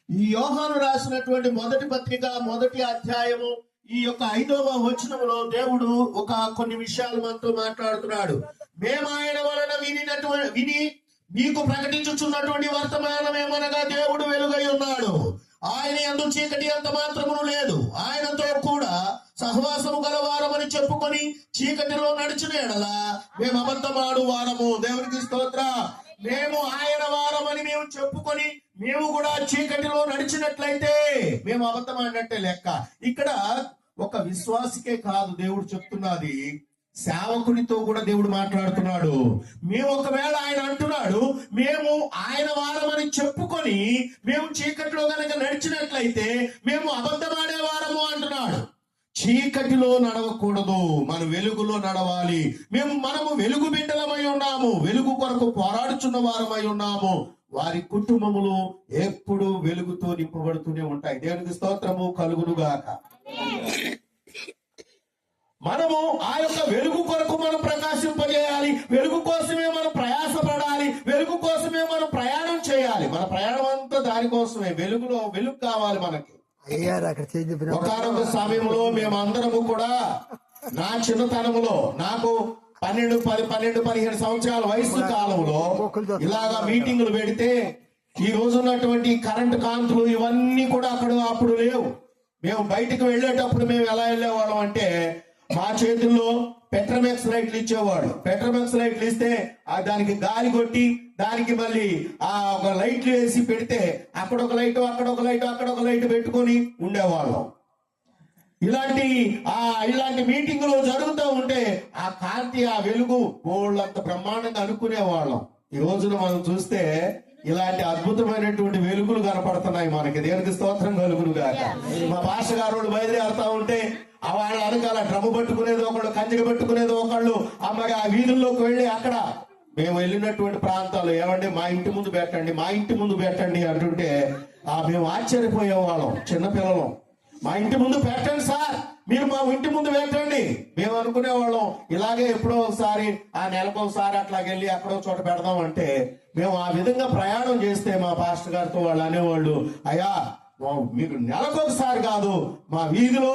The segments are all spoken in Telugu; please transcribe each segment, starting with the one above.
ఈ యోహాను రాసినటువంటి మొదటి పత్రిక మొదటి అధ్యాయము ఈ యొక్క 5వ వచనములో దేవుడు కొన్ని విషయాలు మనతో మాట్లాడుతున్నాడు. మేము ఆయన వలన విని మీకు ప్రకటించుచున్నటువంటి వర్తమానం ఏమనగా దేవుడు వెలుగై ఉన్నాడు, ఆయన యందు చీకటి అంత మాత్రమును లేదు. ఆయనతో కూడా సహవాసము గలవారమని చెప్పుకొని చీకటిలో నడిచిన ఎడల మేము అబద్ధమాడు వారము. దేవునికి స్తోత్ర. మేము ఆయన వారమని మేము చెప్పుకొని మేము కూడా చీకటిలో నడిచినట్లయితే మేము అబద్ధం అన్నట్టే లెక్క. ఇక్కడ ఒక విశ్వాసికే కాదు దేవుడు చెప్తున్నది, సేవకునితో కూడా దేవుడు మాట్లాడుతున్నాడు. మేము ఒకవేళ ఆయన అంటున్నాడు మేము ఆయన వారమని చెప్పుకొని మేము చీకటిలో గనక నడిచినట్లయితే మేము అబద్ధమాడే వారము అంటున్నాడు. చీకటిలో నడవకూడదు, మన వెలుగులో నడవాలి. మనము వెలుగు బిడ్డలమై ఉన్నాము, వెలుగు కొరకు పోరాడుచున్న వారమై ఉన్నాము. వారి కుటుంబములు ఎప్పుడు వెలుగుతో నింపబడుతూనే ఉంటాయి. దేవునికి స్తోత్రము కలుగునుగాక. మనము ఆ యొక్క వెలుగు కొరకు మనం ప్రకాశింపజేయాలి, వెలుగు కోసమే మనం ప్రయాసపడాలి, వెలుగు కోసమే మనం ప్రయాణం చేయాలి. మన ప్రయాణం అంతా దానికోసమే. వెలుగు కావాలి మనకి. ఒకనొక సమయంలో మేమందరము కూడా, నా చిన్నతనములో, నాకు 12-15 సంవత్సరాల వయసు కాలంలో ఇలాగా మీటింగులు పెడితే ఈ రోజు ఉన్నటువంటి కరెంటు కాంతులు ఇవన్నీ కూడా అప్పుడు లేవు. మేము బయటకు వెళ్ళేటప్పుడు మేము ఎలా వెళ్ళేవాళ్ళం అంటే, మా చేతుల్లో పెట్రోమాక్స్ లైట్లు ఇచ్చేవాడు. పెట్రోమాక్స్ లైట్లు ఇస్తే దానికి గాలి కొట్టి దానికి మళ్ళీ ఒక లైట్లు వేసి పెడితే అక్కడ ఒక లైట్ అక్కడ ఒక లైట్ అక్కడ ఒక లైట్ పెట్టుకొని ఉండేవాళ్ళం. ఇలాంటి మీటింగులు జరుగుతూ ఉంటే ఆ కాంతి, ఆ వెలుగు వాళ్ళంత బ్రహ్మాండంగా అనుకునేవాళ్ళం. ఈ రోజున మనం చూస్తే ఇలాంటి అద్భుతమైనటువంటి వెలుగులు కనపడుతున్నాయి మనకి. దేవునికి స్తోత్రం కలుగును గాక. మా భాష గారు బయలుదేరుతా ఉంటే వాళ్ళ వెనకాల డ్రమ్ము పట్టుకునేది ఒకళ్ళు, కంచెలు పట్టుకునేది ఒకళ్ళు. మరి ఆ వీధుల్లోకి వెళ్ళి అక్కడ మేము వెళ్ళినటువంటి ప్రాంతాలు ఏమంటే మా ఇంటి ముందు పెట్టండి, మా ఇంటి ముందు పెట్టండి అంటుంటే మేము ఆశ్చర్యపోయేవాళ్ళం. చిన్నపిల్లలం, మా ఇంటి ముందు పెట్టండి సార్, మీరు మా ఇంటి ముందు పెట్టండి. మేము అనుకునేవాళ్ళం ఇలాగే ఎప్పుడో ఒకసారి, ఆ నెలకొకసారి అట్లాగెళ్ళి ఎక్కడో చోట పెడదాం అంటే, మేము ఆ విధంగా ప్రయాణం చేస్తే మా పాస్టర్ గారితో వాళ్ళు అనేవాళ్ళు, అయ్యా మీకు నెలకొకసారి కాదు, మా వీధిలో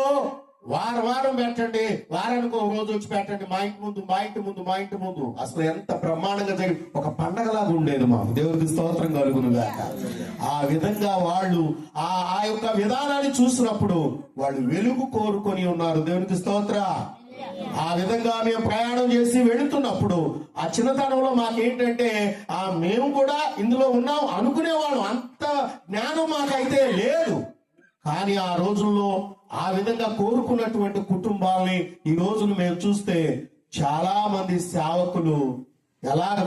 వారం పెట్టండి, వారానికి ఒక రోజు వచ్చి పెట్టండి, మా ఇంటి ముందు మా ఇంటి ముందు మా ఇంటి ముందు. అసలు ఎంత బ్రహ్మాండంగా జరిగి ఒక పండగలాగా ఉండేది మాకు. దేవుడికి స్తోత్రం కలుగునుగాక. ఆ విధంగా వాళ్ళు ఆ యొక్క విధానాన్ని చూసినప్పుడు వాళ్ళు వెలుగు కోరుకొని ఉన్నారు. దేవునికి స్తోత్ర. ఆ విధంగా మేము ప్రయాణం చేసి వెళుతున్నప్పుడు ఆ చిన్నతనంలో మాకేంటంటే మేము కూడా ఇందులో ఉన్నాం అనుకునేవాళ్ళం. అంత జ్ఞానం మాకైతే లేదు. కానీ ఆ రోజుల్లో ఆ విధంగా కోరుకున్నటువంటి కుటుంబాలని ఈ రోజును మేము చూస్తే చాలా మంది సేవకులు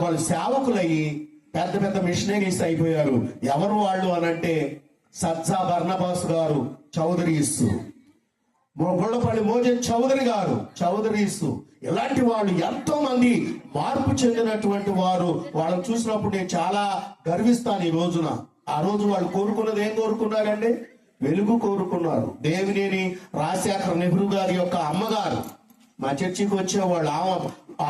వాళ్ళు సేవకులయ్యి పెద్ద పెద్ద మిషనరీస్ అయిపోయారు. ఎవరు వాళ్ళు అనంటే సజ్జా బర్నబాస్ గారు, చౌదరీసు, గొల్లపల్లి మోజన్ చౌదరి గారు, చౌదరీసు, ఇలాంటి వాళ్ళు ఎంతో మంది మార్పు చెందినటువంటి వారు. వాళ్ళని చూసినప్పుడు నేను చాలా గర్విస్తాను ఈ రోజున. ఆ రోజు వాళ్ళు కోరుకున్నది ఏం కోరుకున్నారండి? వెలుగు కోరుకున్నారు. దేవినేని రాజశేఖర నెహ్రూ గారి యొక్క అమ్మగారు మా చర్చికి వచ్చేవాళ్ళు.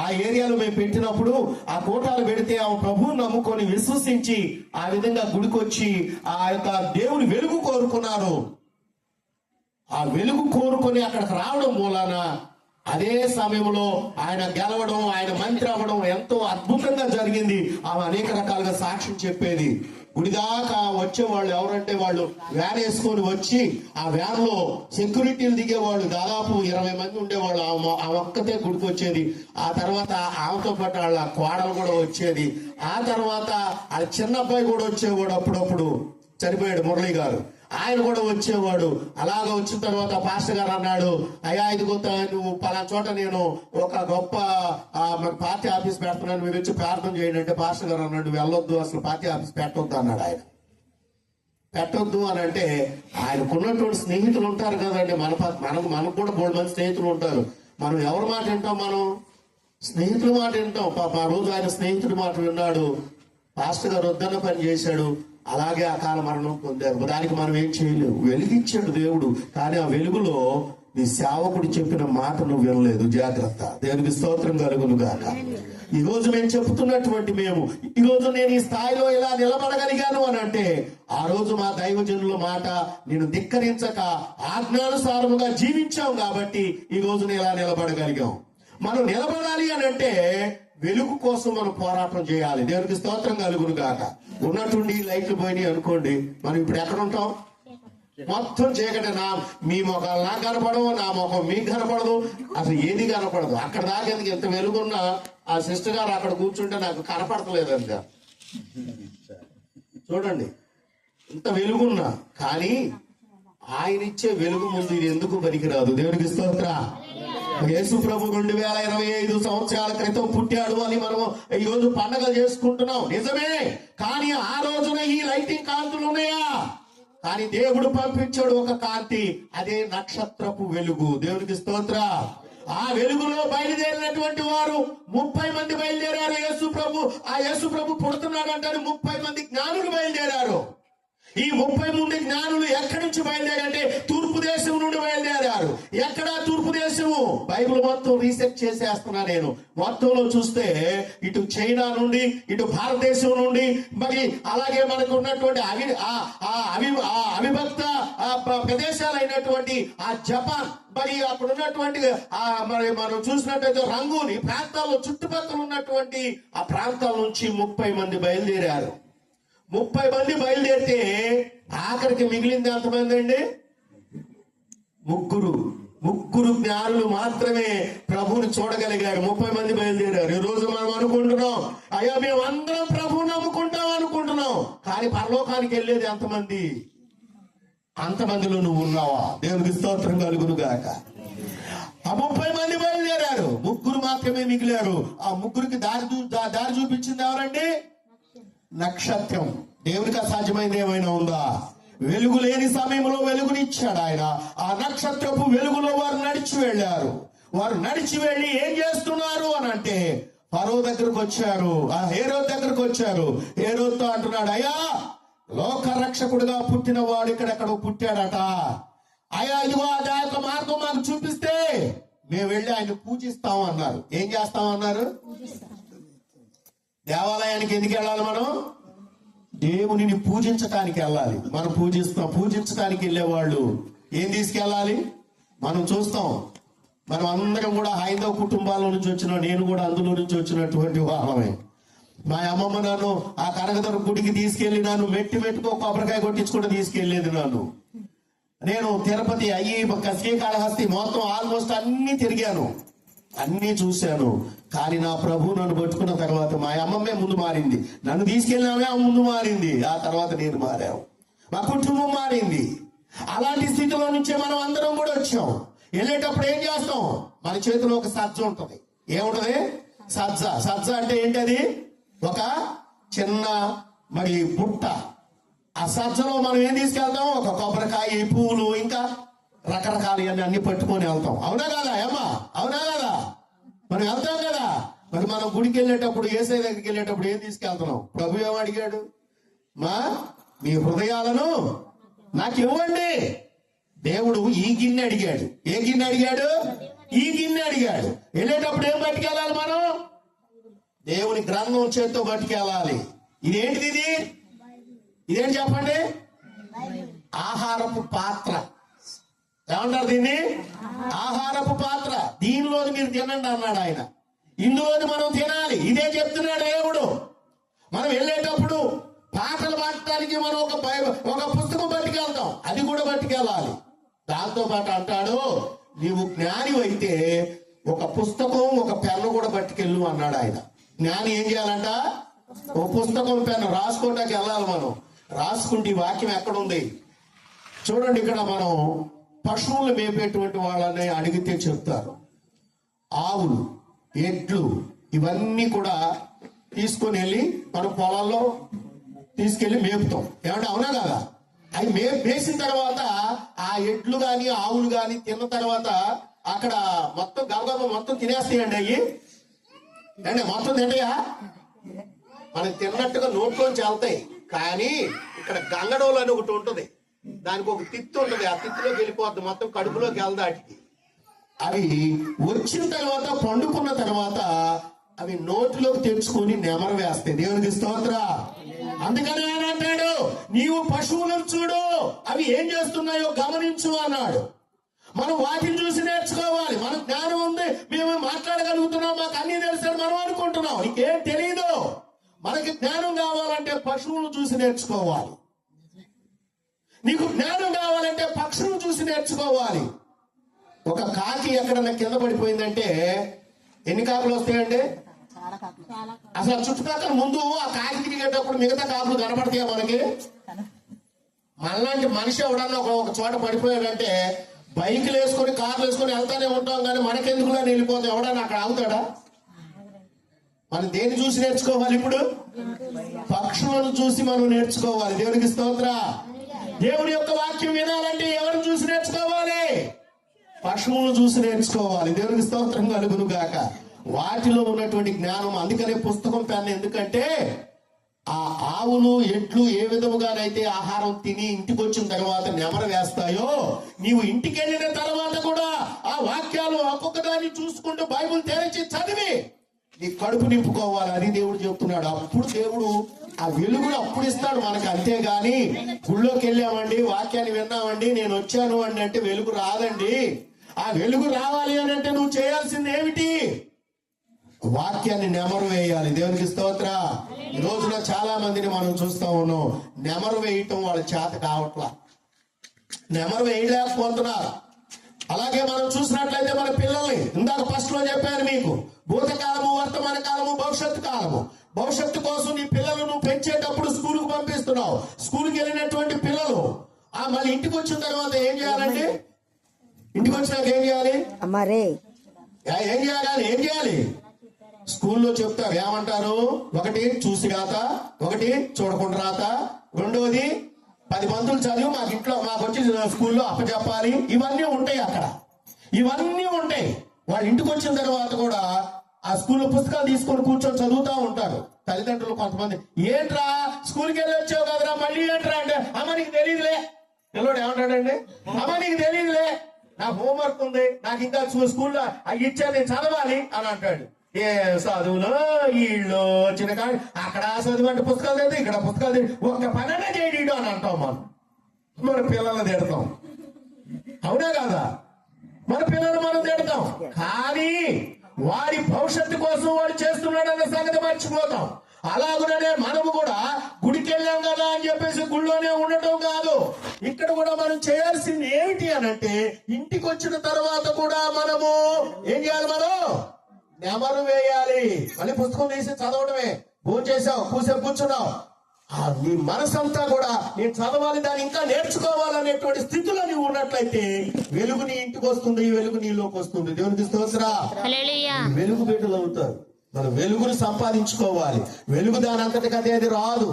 ఆ ఏరియాలో మేము పెట్టినప్పుడు ఆ కోటాలు పెడితే ఆమె ప్రభువుని నమ్ముకొని విశ్వసించి ఆ విధంగా గుడికొచ్చి ఆ యొక్క దేవుని వెలుగు కోరుకున్నారు. ఆ వెలుగు కోరుకొని అక్కడికి రావడం మూలాన అదే సమయంలో ఆయన గెలవడం, ఆయన మంత్రి అవ్వడం ఎంతో అద్భుతంగా జరిగింది. ఆమె అనేక రకాలుగా సాక్ష్యం చెప్పేది. గుడిదాకా వచ్చేవాళ్ళు ఎవరంటే వాళ్ళు వ్యాన్ వేసుకొని వచ్చి ఆ వ్యాన్ లో సెక్యూరిటీలు దిగేవాళ్ళు. దాదాపు 20 మంది ఉండేవాళ్ళు. ఆ ఒక్కతే గుడికి వచ్చేది. ఆ తర్వాత ఆమెతో పాటు వాళ్ళ కోడలు కూడా వచ్చేది. ఆ తర్వాత వాళ్ళ చిన్న అబ్బాయి కూడా వచ్చేవాడు. అప్పుడప్పుడు చనిపోయాడు మురళి గారు, ఆయన కూడా వచ్చేవాడు. అలాగ వచ్చిన తర్వాత పాస్టర్ గారు అన్నాడు, అయ్యా ఇదిగో నువ్వు పలానా చోట నేను ఒక గొప్ప పార్టీ ఆఫీస్ పెడుతున్నాను, మీరు వచ్చి ప్రార్థన చేయండి అంటే పాస్టర్ గారు అన్నాడు, వెళ్ళొద్దు, అసలు పార్టీ ఆఫీస్ పెట్టొద్దు అన్నాడు. ఆయన పెట్టొద్దు అని అంటే ఆయనకున్నటువంటి స్నేహితులు ఉంటారు కదండి. మనకు కూడా 3 మంది స్నేహితులు ఉంటారు. మనం ఎవరి మాట వింటాం? మనం స్నేహితుల మాట వింటాం. ఆ రోజు ఆయన స్నేహితుడి మాట విన్నాడు. పాస్టర్ గారు వద్దన్న పని చేశాడు. అలాగే అకాల మరణం పొందారు. దానికి మనం ఏం చేయలేము. వెలిగించాడు దేవుడు. కానీ ఆ వెలుగులో నీ సేవకుడు చెప్పిన మాట నువ్వు వినలేదు. జాగ్రత్త. దేవునికి స్తోత్రం కలుగును గాక. ఈ రోజు మేము చెప్తున్నటువంటి ఈ రోజు నేను ఈ స్థాయిలో ఇలా నిలబడగలిగాను అని అంటే ఆ రోజు మా దైవజనుల మాట నేను ధిక్కరించక ఆజ్ఞానుసారముగా జీవించాం కాబట్టి ఈ రోజు నేను ఇలా నిలబడగలిగాం. మనం నిలబడాలి అని అంటే వెలుగు కోసం మనం పోరాటం చేయాలి. దేవునికి స్తోత్రం కలుగును గాక. ఉన్నట్టుండి లైట్లు పోయినాయి అనుకోండి, మనం ఇప్పుడు ఎక్కడ ఉంటాం? మొత్తం చీకటి. మీ మొఖాలు నాకు కనపడవు, నా మొఖం మీకు కనపడదు, అసలు ఏది కనపడదు. అక్కడ దాకా ఎందుకు ఎంత వెలుగున్నా ఆ సిస్టర్ గారు అక్కడ కూర్చుంటే నాకు కనపడతలేదంట. చూడండి, ఇంత వెలుగున్నా కానీ ఆయన ఇచ్చే వెలుగు ముందు ఇది ఎందుకు పనికిరాదు. దేవునికి స్తోత్ర. యేసు ప్రభు 2025 సంవత్సరాల క్రితం పుట్టాడు అని మనం ఈ రోజు పండగలు చేసుకుంటున్నాం, నిజమే. కానీ ఆ రోజున ఈ లైటింగ్ కాంతులు ఉన్నాయా? కానీ దేవుడు పంపించాడు ఒక కాంతి, అదే నక్షత్రపు వెలుగు. దేవునికి స్తోత్ర. ఆ వెలుగులో బయలుదేరినటువంటి వారు 30 మంది బయలుదేరారు. యేసు ప్రభు పుడుతున్నాడు అంటారు. 30 మంది జ్ఞానులు బయలుదేరారు. ఈ 30 మంది జ్ఞానులు ఎక్కడి నుంచి బయలుదేరంటే తూర్పు దేశం నుండి బయలుదేరారు. ఎక్కడ తూర్పు దేశము? బైబిల్ మొత్తం రీసెర్చ్ చేసేస్తున్నా నేను. మొత్తంలో చూస్తే ఇటు చైనా నుండి, ఇటు భారతదేశం నుండి, మరి అలాగే మనకు ఉన్నటువంటి అవిభక్త ప్రదేశాలైనటువంటి ఆ జపాన్, మరి అక్కడ ఉన్నటువంటి మరి మనం చూసినట్టయితే రంగూన్, ఈ ప్రాంతాల్లో చుట్టుపక్కల ఉన్నటువంటి ఆ ప్రాంతాల నుంచి 30 మంది బయలుదేరారు. 30 మంది బయలుదేరితే ఆఖరికి మిగిలింది ఎంతమంది అండి? ముగ్గురు జ్ఞానులు మాత్రమే ప్రభువుని చూడగలిగారు. 30 మంది బయలుదేరారు. ఈ రోజు మనం అనుకుంటున్నాం, అయ్యా మేము అందరం ప్రభువుని నమ్ముకుంటాం అనుకుంటున్నాం, కానీ పరలోకానికి వెళ్ళేది ఎంతమంది? అంతమందిలో నువ్వు ఉన్నావా? దేవునికి స్తోత్రం కలుగును గాక. ఆ 30 మంది బయలుదేరారు, 3 మాత్రమే మిగిలారు. ఆ 3కి దారి చూపించింది ఎవరండి? నక్షత్రం. దేవునికి అసాధ్యమైనది ఏమైనా ఉందా? వెలుగు లేని సమయంలో వెలుగునిచ్చాడు ఆయన. ఆ నక్షత్రపు వెలుగులో వారు నడిచి వెళ్ళారు. వారు నడిచి వెళ్ళి ఏం చేస్తున్నారు అని అంటే ఫరో దగ్గరకు వచ్చారు, ఆ హేరోదు దగ్గరకు వచ్చారు. హేరోదుతో అంటున్నాడు, అయ్యా లోక రక్షకుడుగా పుట్టిన వాడు ఇక్కడెక్కడో పుట్టాడట. అయ్యా ఇదిగో ఆ యొక్క మార్గం మాకు చూపిస్తే మేము వెళ్ళి ఆయన పూజిస్తాం అన్నారు. ఏం చేస్తామన్నారు? దేవాలయానికి ఎందుకు వెళ్ళాలి? మనం దేవునిని పూజించటానికి వెళ్ళాలి. మనం పూజించడానికి వెళ్ళేవాళ్ళు ఏం తీసుకెళ్ళాలి? మనం చూస్తాం, మనం అందరం కూడా హైందవ కుటుంబాల నుంచి వచ్చిన, నేను కూడా అందులో నుంచి వచ్చినటువంటి వాళ్ళమే. మా అమ్మమ్మ నన్ను ఆ కనకదుర్గ గుడికి తీసుకెళ్లి నన్ను మెట్టుకో కొబ్బరికాయ కొట్టించుకుంటూ తీసుకెళ్లేది. నేను తిరుపతి శ్రీకాళహస్తి మొత్తం ఆల్మోస్ట్ అన్ని తిరిగాను, అన్ని చూశాను. కానీ నా ప్రభు నన్ను పట్టుకున్న తర్వాత మా అమ్మమ్మే ముందు మారింది. నన్ను తీసుకెళ్ళినామే ముందు మారింది, ఆ తర్వాత నేను మారాను, మా కుటుంబం మారింది. అలాంటి స్థితిలో నుంచే మనం అందరం కూడా వచ్చాం. వెళ్ళేటప్పుడు ఏం చేస్తాం? మన చేతిలో ఒక సజ్జ ఉంటది. ఏముంటది? సజ్జ అంటే ఏంటది? ఒక చిన్న మరి బుట్ట. ఆ సజ్జలో మనం ఏం తీసుకెళ్తాం? ఒక కొబ్బరికాయ, పూలు, ఇంకా రకరకాలు అన్ని పట్టుకొని వెళ్తాం. అవునా కాదా అమ్మా? అవునా కదా? మనం వెళ్తాం కదా. మరి మనం గుడికి వెళ్ళేటప్పుడు, యేసయ్య దగ్గరికి వెళ్ళేటప్పుడు ఏం తీసుకెళ్తున్నాం? ప్రభు ఏమో అడిగాడు, మీ హృదయాలను నాకు ఇవ్వండి. దేవుడు ఈ గిన్నె అడిగాడు. ఏ గిన్నె అడిగాడు? ఈ గిన్నె అడిగాడు. వెళ్ళేటప్పుడు ఏం పట్టుకెళ్ళాలి మనం? దేవుని గ్రంథం చేత్తో పట్టుకెళ్ళాలి. ఇదేంటిది? ఇదేంటి చెప్పండి? ఆహారపు పాత్ర. ఏమంటారు దీన్ని? ఆహారపు పాత్ర. దీనిలోని మీరు తినండి అన్నాడు ఆయన. ఇందులోని మనం తినాలి. ఇదే చెప్తున్నాడు దేవుడు. మనం వెళ్ళేటప్పుడు పాటలు పాడటానికి మనం ఒక పుస్తకం పట్టుకెళ్తాం, అది కూడా పట్టుకెళ్ళాలి. దాంతో పాటు అంటాడు, నీవు జ్ఞాని అయితే ఒక పుస్తకం, ఒక పెన్ను కూడా పట్టుకెళ్ళు అన్నాడు ఆయన. జ్ఞాని ఏం చేయాలంట? ఒక పుస్తకం, పెన్ను రాసుకోవడానికి వెళ్ళాలి. మనం రాసుకుంటే ఈ వాక్యం ఎక్కడుంది చూడండి. ఇక్కడ మనం పశువులు మేపేటువంటి వాళ్ళని అడిగితే చెప్తారు, ఆవులు, ఎడ్లు ఇవన్నీ కూడా తీసుకొని వెళ్ళి మన పొలాల్లో తీసుకెళ్లి మేపుతాం. ఏమంటే అవునా కదా? అవి మేసిన తర్వాత ఆ ఎడ్లు గాని ఆవులు గాని తిన్న తర్వాత అక్కడ మొత్తం గబగబా మొత్తం తినేస్తాయండి. అయ్యి అంటే మొత్తం తింటాయా? మనం తిన్నట్టుగా నోట్లోంచి వెళ్తాయి. కానీ ఇక్కడ గంగడోలు అని ఒకటి ఉంటుంది, దానికి ఒక తిత్తి ఉంటుంది. ఆ తిత్తిలోకి వెళ్ళిపోద్ది, మొత్తం కడుపులోకి వెళ్దాటికి. అవి వచ్చిన తర్వాత పండుకున్న తర్వాత అవి నోటిలోకి తెచ్చుకొని నెమరు వేస్తాయి. దేవునికి స్తోత్ర. అందుకని ఆయన అంటాడు, నీవు పశువులను చూడు, అవి ఏం చేస్తున్నాయో గమనించు అన్నాడు. మనం వాటిని చూసి నేర్చుకోవాలి. మనకు జ్ఞానం ఉంది, మేము మాట్లాడగలుగుతున్నాం, మాకు అన్ని తెలుసు మనం అనుకుంటున్నాం. ఇంకేం తెలియదు. మనకి జ్ఞానం కావాలంటే పశువులను చూసి నేర్చుకోవాలి. నీకు జ్ఞానం కావాలంటే పక్షులను చూసి నేర్చుకోవాలి. ఒక కాకి ఎక్కడన్నా కింద పడిపోయిందంటే ఎన్ని కాకులు వస్తాయండి? అసలు చుట్టుపక్కల ముందు ఆ కాకి తిరిగేటప్పుడు మిగతా కాకులు కనపడతాయా మనకి? మనలాంటి మనిషి ఎవడన్నా ఒక చోట పడిపోయాడంటే బైక్లు వేసుకొని కార్లు వేసుకొని వెళ్తానే ఉంటాం, కానీ మనకెందుకులా వెళ్ళిపోతాం. ఎవడన్నా అక్కడ ఆగుతాడా? మనం దేన్ని చూసి నేర్చుకోవాలి? ఇప్పుడు పక్షులను చూసి మనం నేర్చుకోవాలి. దేవునికి స్తోత్ర. దేవుని యొక్క వాక్యం వినాలంటే ఎవరిని చూసి నేర్చుకోవాలి? పశువులను చూసి నేర్చుకోవాలి. దేవునికి స్తోత్రం కలుగును గాక. వాటిలో ఉన్నటువంటి జ్ఞానం. అందుకనే పుస్తకం పెన్. ఎందుకంటే ఆ ఆవులు ఎడ్లు ఏ విధముగానైతే ఆహారం తిని ఇంటికి వచ్చిన తర్వాత నెమరు వేస్తాయో, నీవు ఇంటికి వెళ్ళిన తర్వాత కూడా ఆ వాక్యాలు ఒక్కొక్క దాన్ని చూసుకుంటూ బైబుల్ తెరిచి చదివి నీ కడుపు నింపుకోవాలి. అది దేవుడు చెప్తున్నాడు. అప్పుడు దేవుడు ఆ వెలుగును అప్పుడు ఇస్తాడు మనకు. అంతేగాని గుళ్ళోకి వెళ్ళామండి, వాక్యాన్ని విన్నామండి, నేను వచ్చాను అండి అంటే వెలుగు రాదండి. ఆ వెలుగు రావాలి అని అంటే నువ్వు చేయాల్సింది ఏమిటి? వాక్యాన్ని నెమరు వేయాలి. దేవునికి స్తోత్ర. ఈ రోజున చాలా మందిని మనం చూస్తా ఉన్నాం, నెమరు వేయటం వాళ్ళ చేత కావట్లా, నెమరు వేయలేకపోతున్నారు. అలాగే మనం చూసినట్లయితే మన పిల్లల్ని ఇందాక ఫస్ట్ లో చెప్పాను మీకు, భూతకాలము, వర్తమాన కాలము, భవిష్యత్తు కాలము. భవిష్యత్తు కోసం నీ పిల్లలను పెంచేటప్పుడు స్కూల్కి పంపిస్తున్నావు. స్కూల్కి వెళ్ళినటువంటి పిల్లలు మళ్ళీ ఇంటికి వచ్చిన తర్వాత ఏం చేయాలండి? ఇంటికి వచ్చినాక ఏం చేయాలి? ఏం చేయాలి? స్కూల్లో చెప్తారు, ఏమంటారు? ఒకటి చూసి రాత, ఒకటి చూడకుండా రాత, రెండోది 10 మందులు చదివి మాకు వచ్చి స్కూల్లో అప్పచెప్పాలి. ఇవన్నీ ఉంటాయి అక్కడ, ఇవన్నీ ఉంటాయి. వాళ్ళు ఇంటికి వచ్చిన తర్వాత కూడా ఆ స్కూల్లో పుస్తకాలు తీసుకొని కూర్చొని చదువుతా ఉంటారు. తల్లిదండ్రులు కొంతమంది, ఏంట్రా స్కూల్కి వెళ్ళి వచ్చావు కదరా మళ్ళీ ఏంట్రా అంటే, అమ్మ నీకు తెలియదులే. పిల్లోడు ఏమంటాడండి? అమ్మ నీకు తెలియదులే, నాకు హోంవర్క్ ఉంది, నాకు ఇంకా స్కూల్లో అవి ఇచ్చారు, నేను చదవాలి అని అంటాడు. ఏ చదువులో వీళ్ళు వచ్చిన కానీ అక్కడ చదువు అంటే పుస్తకాలు లేదు, ఇక్కడ పుస్తకాలు లేదు, ఒక్క పననే చేయడు అని అంటాం. మన పిల్లల్ని తిడతాం, అవునా కాదా? మన పిల్లలు మనం తిడతాం, కానీ వాడి భవిష్యత్తు కోసం వాడు చేస్తున్నాడన్న సంగతి మర్చిపోతాం. అలాగునే మనము కూడా గుడికి వెళ్ళాం కదా అని చెప్పేసి గుళ్ళోనే ఉండటం కాదు. ఇక్కడ కూడా మనం చేయాల్సింది ఏమిటి అని అంటే, ఇంటికి వచ్చిన తర్వాత కూడా మనము ఏం చేయాలి? మనం నెమరు వేయాలి. మళ్ళీ పుస్తకం తీసి చదవడమే. భోజనం చేసావు, కూసేపు కూర్చున్నావు, నీ మనసంతా కూడా నేను చదవాలి, దాన్ని ఇంకా నేర్చుకోవాలనేటువంటి స్థితిలో నీవు ఉన్నట్లయితే వెలుగు నీ ఇంటికి వస్తుంది, వెలుగు నీలోకి వస్తుంది. దేవునికి స్తోత్రం. వెలుగు బిడ్డలు అవుతారు. మనం వెలుగును సంపాదించుకోవాలి. వెలుగు దాని అంతటికి అది రాదు.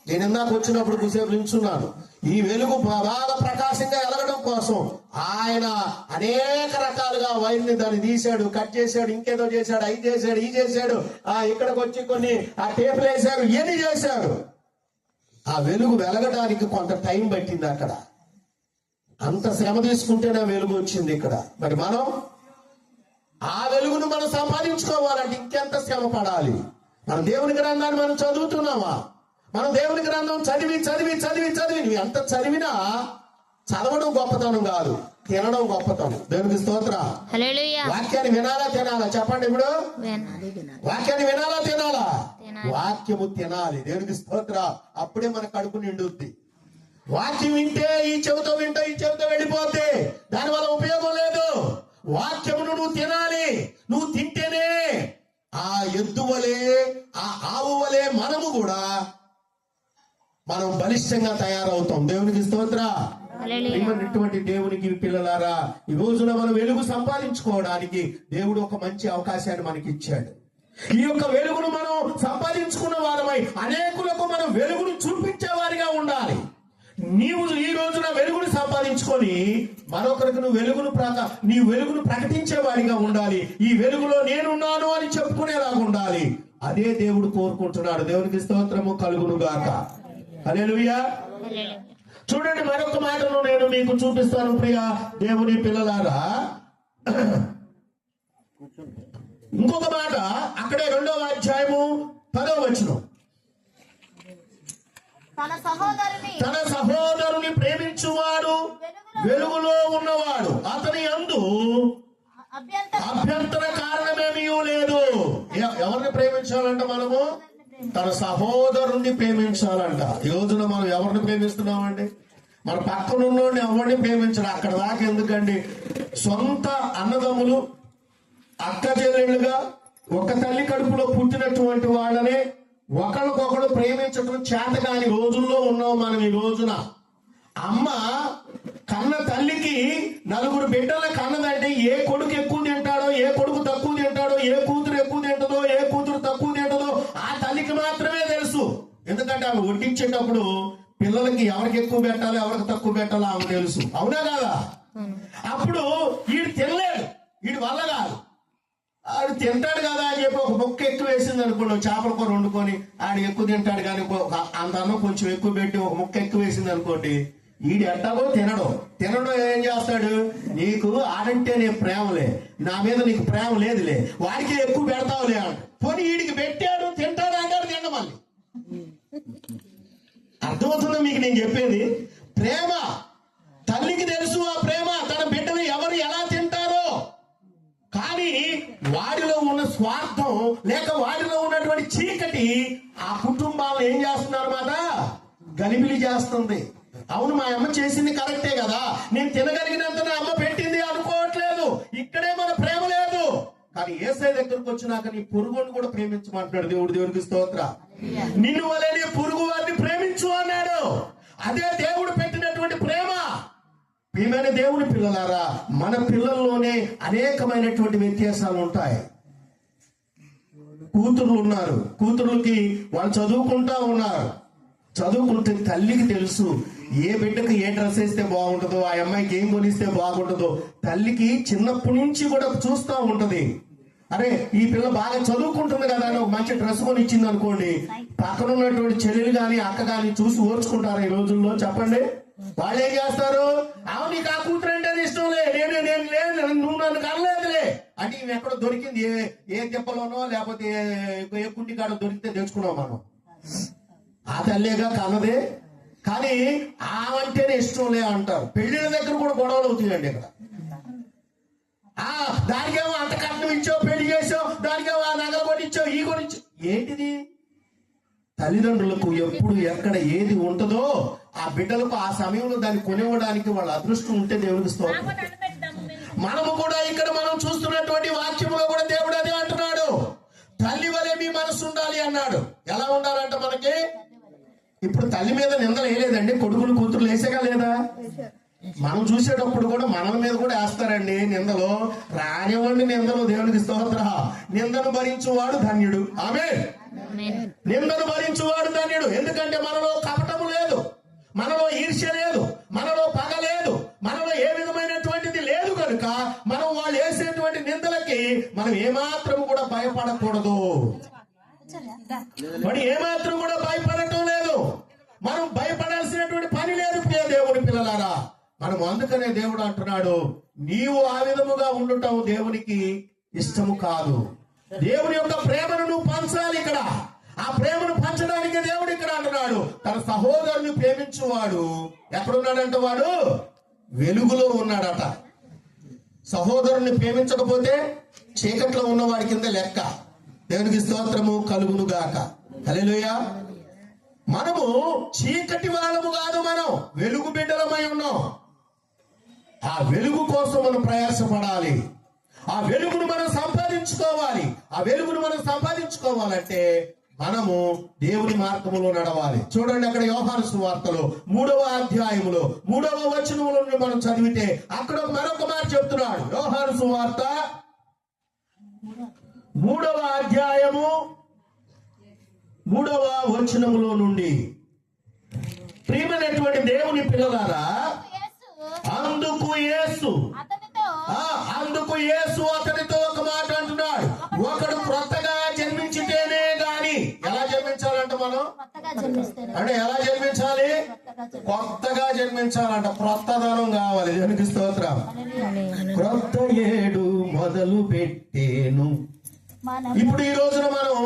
నేను ఇందాక వచ్చినప్పుడు కూసేపు నిల్చున్నాను. ఈ వెలుగు బాగా ప్రకాశంగా ఎలగడం కోసం ఆయన అనేక రకాలుగా వైర్ని దాన్ని తీశాడు, కట్ చేశాడు, ఇంకేదో చేశాడు, అవి చేశాడు, ఈ చేశాడు, ఇక్కడికి వచ్చి కొన్ని టేపులు వేశాడు, ఇవన్నీ చేశాడు. ఆ వెలుగు వెలగడానికి కొంత టైం పట్టింది. అక్కడ అంత శ్రమ తీసుకుంటేనే వెలుగు వచ్చింది ఇక్కడ. మరి మనం ఆ వెలుగును మనం సంపాదించుకోవాలంటే ఇంకెంత శ్రమ పడాలి? మన దేవుని గ్రంథాన్ని మనం చదువుతున్నామా? మనం దేవుని గ్రంథం చదివి చదివి చదివి చదివి నువ్వు ఎంత చదివినా చదవడం గొప్పతనం కాదు, తినడం గొప్పతనం. దేవునికి స్తోత్రం. వాక్యాన్ని వినాలా తినాలా? చెప్పండి. ఇప్పుడు వాక్యాన్ని వినాలా తినాలా? వాక్యము తినాలి. దేవునికి స్తోత్రం. అప్పుడే మన కడుపు నిండుద్ది. వాక్యం వింటే ఈ చెవితో వింటే ఈ చెవితో వెళ్ళిపోతే దానివల్ల ఉపయోగం లేదు. వాక్యమును నువ్వు తినాలి. నువ్వు తింటేనే ఆ ఎద్దు వలే, ఆ ఆవు వలే మనము కూడా మనం బలిష్టంగా తయారవుతాం. దేవునికి స్తోత్రం. ఇటువంటి దేవునికి పిల్లలారా, ఈ రోజున మనం వెలుగు సంపాదించుకోవడానికి దేవుడు ఒక మంచి అవకాశాన్ని మనకి ఇచ్చాడు. ఈ యొక్క వెలుగును మనం సంపాదించుకున్న వారమై అనేకులకు మనం వెలుగును చూపించేవారిగా ఉండాలి. నీవు ఈ రోజున వెలుగును సంపాదించుకొని మరొకరికి నువ్వు నీ వెలుగును ప్రకటించేవాడిగా ఉండాలి. ఈ వెలుగులో నేనున్నాను అని చెప్పుకునేలాగా ఉండాలి. అదే దేవుడు కోరుకుంటున్నాడు. దేవునికి స్తోత్రము కలుగును గాక. హల్లెలూయా. చూడండి, మరొక మాటను నేను మీకు చూపిస్తాను. ప్రియ దేవుని పిల్లలారా, ఇంకొక మాట అక్కడే 2వ అధ్యాయము 10వ వచనం, తన సహోదరుని ప్రేమించువాడు వెలుగులో ఉన్నవాడు, అతని యందు అభ్యంతర కారణమేమీ లేదు. ఎవరిని ప్రేమించాలంట? మనము తన సహోదరుని ప్రేమించాలంట. ఈ రోజున మనం ఎవరిని ప్రేమిస్తున్నామండి? మన పక్కన ఉన్నోడిని ఎవరిని ప్రేమించడం. అక్కడ దాకా ఎందుకండి? సొంత అన్నదమ్ములు, అక్క చెల్లెళ్ళుగా ఒక తల్లి కడుపులో పుట్టినటువంటి వాళ్ళనే ఒకరికొకరు ప్రేమించడం చేతకాని రోజుల్లో ఉన్నాం మనం. ఈ రోజున అమ్మ కన్న తల్లికి 4 బిడ్డల కన్నదంటే ఏ కొడుకు ఎక్కువ తింటాడో, ఏ కొడుకు తక్కువ తింటాడో, ఏ కూతురు ఎక్కువ తింటదో, ఏ కూతురు తక్కువ తింటదో ఆ తల్లికి మాత్రమే తెలుసు. ఎందుకంటే ఆమె వడ్డించేటప్పుడు పిల్లలకి ఎవరికి ఎక్కువ పెట్టాలో ఎవరికి తక్కువ పెట్టాలో ఆమె తెలుసు. అవునా కాదా? అప్పుడు వీడు తినలేడు, వీడి వల్ల కాదు, ఆడు తింటాడు కదా అని చెప్పి ఒక ముక్క ఎక్కువ వేసింది అనుకోండి, చేపల కూర వండుకొని ఆడు ఎక్కువ తింటాడు కానీ అంత అన్నం కొంచెం ఎక్కువ పెట్టి ఒక ముక్క ఎక్కువ వేసింది అనుకోండి, ఈడు ఎట్టాగో తినడం ఏం చేస్తాడు? నీకు ఆడంటే నీ ప్రేమలే, నా మీద నీకు ప్రేమ లేదులే, వాడికి ఎక్కువ పెడతావులే అంట. పోనీ వీడికి పెట్టాడు, తింటాడు అంటాడు, తిండ మళ్ళీ. అర్థమవుతుందా మీకు నేను చెప్పేది? ప్రేమ తల్లికి తెలుసు, ఆ ప్రేమ తన బిడ్డలు ఎవరు ఎలా తింటారో. కానీ వాడిలో ఉన్న స్వార్థం లేక వాడిలో ఉన్నటువంటి చీకటి ఆ కుటుంబాలను ఏం చేస్తున్నారు మాట? గలిబిలి చేస్తుంది. అవును, మా అమ్మ చేసింది కరెక్టే కదా, నేను తినగలిగినంత నా అమ్మ పెట్టింది అనుకోవట్లేదు. ఇక్కడే మన ప్రేమ లేదు. కానీ యేసయ్య దగ్గరకు వచ్చినాక నీ పొరుగుని కూడా ప్రేమించమంటున్నాడు దేవుడు. దేవుడికి స్తోత్ర. నిన్ను వలె నీ పొరుగు వారిని ప్రేమించు అన్నాడు. అదే దేవుడు పెట్టినటువంటి ప్రేమ. ప్రియమైన దేవుని పిల్లలారా, మన పిల్లల్లోనే అనేకమైనటువంటి వ్యత్యాసాలు ఉంటాయి. కూతుర్లు ఉన్నారు, కూతుర్లకి వాళ్ళు చదువుకుంటా ఉన్నారు. చదువుకుంటే తల్లికి తెలుసు ఏ బిడ్డకు ఏ డ్రెస్ వేస్తే బాగుంటుందో, ఆ అమ్మాయికి ఏం కొనిస్తే బాగుంటుందో. తల్లికి చిన్నప్పటి నుంచి కూడా చూస్తూ ఉంటది. అరే ఈ పిల్ల బాగా చదువుకుంటుంది కదా అని ఒక మంచి డ్రెస్ కొని ఇచ్చింది అనుకోండి, పక్కన ఉన్నటువంటి చెల్లెలు గాని అక్క గాని చూసి ఓర్చుకుంటారు ఈ రోజుల్లో? చెప్పండి. వాళ్ళు ఏం చేస్తారు? అవును, నీకు ఆ కూతురు అంటే ఇష్టంలే, నేను లేదు, నువ్వు నన్ను కనలేదులే అంటే ఇవి ఎక్కడో దొరికింది, ఏ దెబ్బలోనో లేకపోతే ఏ కుంటి కాడ దొరికితే తెచ్చుకున్నాం మనం. ఆ తల్లేగా కన్నదే. కానీ ఆమంటేనే ఇష్టంలే అంటారు. పెళ్లిళ్ళ దగ్గర కూడా గొడవలు అవుతాయండి ఇక్కడ. దానికేమో అంత కట్నం ఇచ్చావు, పెళ్లి చేసావు, దానికేమో ఆ నగలు కొనిచ్చావు, ఈ కొనిచ్చావు. ఏంటిది? తల్లిదండ్రులకు ఎప్పుడు ఎక్కడ ఏది ఉంటుందో ఆ బిడ్డలకు ఆ సమయంలో దాన్ని కొనివ్వడానికి వాళ్ళ అదృష్టం ఉంటే దేవుడికి స్తోత్రం. మనము కూడా ఇక్కడ మనం చూస్తున్నటువంటి వాక్యంలో కూడా దేవుడు అదే అంటున్నాడు. తల్లి వలె మీ మనసు ఉండాలి అన్నాడు. ఎలా ఉండాలంట మనకి? ఇప్పుడు తల్లి మీద నిందలు వేయలేదండి, కొడుకులు కూతురులు వేసేగా లేదా? మనం చూసేటప్పుడు కూడా మన మీద కూడా వేస్తారండి నిందలు. రానివ్వండి నిందలు, దేవునికి స్తోత్ర. నిందను భరించువాడు ధన్యుడు. ఆమేన్. నిందను భరించువాడు ధన్యుడు. ఎందుకంటే మనలో కపటము లేదు, మనలో ఈర్ష్య లేదు, మనలో పగ లేదు, మనలో ఏ విధమైనటువంటిది లేదు కనుక మనం వాళ్ళు వేసేటువంటి నిందలకి మనం ఏమాత్రం కూడా భయపడకూడదు. మరి ఏమాత్రం కూడా భయపడటం లేదు. మనం భయపడాల్సినటువంటి పని లేదు. ప్రియ దేవుని పిల్లలారా, మనం అందుకనే దేవుడు అంటున్నాడు, నీవు ఆ విధముగా ఉండటం దేవునికి ఇష్టము కాదు. దేవుని యొక్క ప్రేమను నువ్వు పంచాలి. ఇక్కడ ఆ ప్రేమను పంచడానికి దేవుడు ఇక్కడ అంటున్నాడు, తన సహోదరుని ప్రేమించువాడు ఎక్కడున్నాడంట? వాడు వెలుగులో ఉన్నాడట. సహోదరుని ప్రేమించకపోతే చీకట్లో ఉన్నవాడి కింద లెక్క. దేవునికి స్తోత్రము కలుగును గాక. హల్లెలూయా. మనము చీకటి వాళ్ళము కాదు, మనం వెలుగు బిడ్డలమై ఉన్నాం. ఆ వెలుగు కోసం మనం ప్రయాసపడాలి. ఆ వెలుగును మనం సంపాదించుకోవాలి. ఆ వెలుగును మనం సంపాదించుకోవాలంటే మనము దేవుని మార్గములో నడవాలి. చూడండి, అక్కడ యోహాను సువార్తలో 3వ అధ్యాయములో 3వ వచనములో మనం చదివితే అక్కడ మరొక మాట చెప్తున్నాడు. యోహాను సువార్త 3వ అధ్యాయము 3వ వచనములో నుండి, ప్రియమైనటువంటి దేవుని పిల్లలారా, అందుకు యేసు అతనితో ఒక మాట అంటున్నాడు, ఒకడు క్రొత్తగా జన్మించితేనే గాని. ఎలా జన్మించాలంట మనం? అంటే ఎలా జన్మించాలి? కొత్తగా జన్మించాలంట. క్రొత్తదనం కావాలి. దేవునికి స్తోత్రం. క్రొత్త ఏడు మొదలు పెట్టేను, ఇప్పుడు ఈ రోజున మనం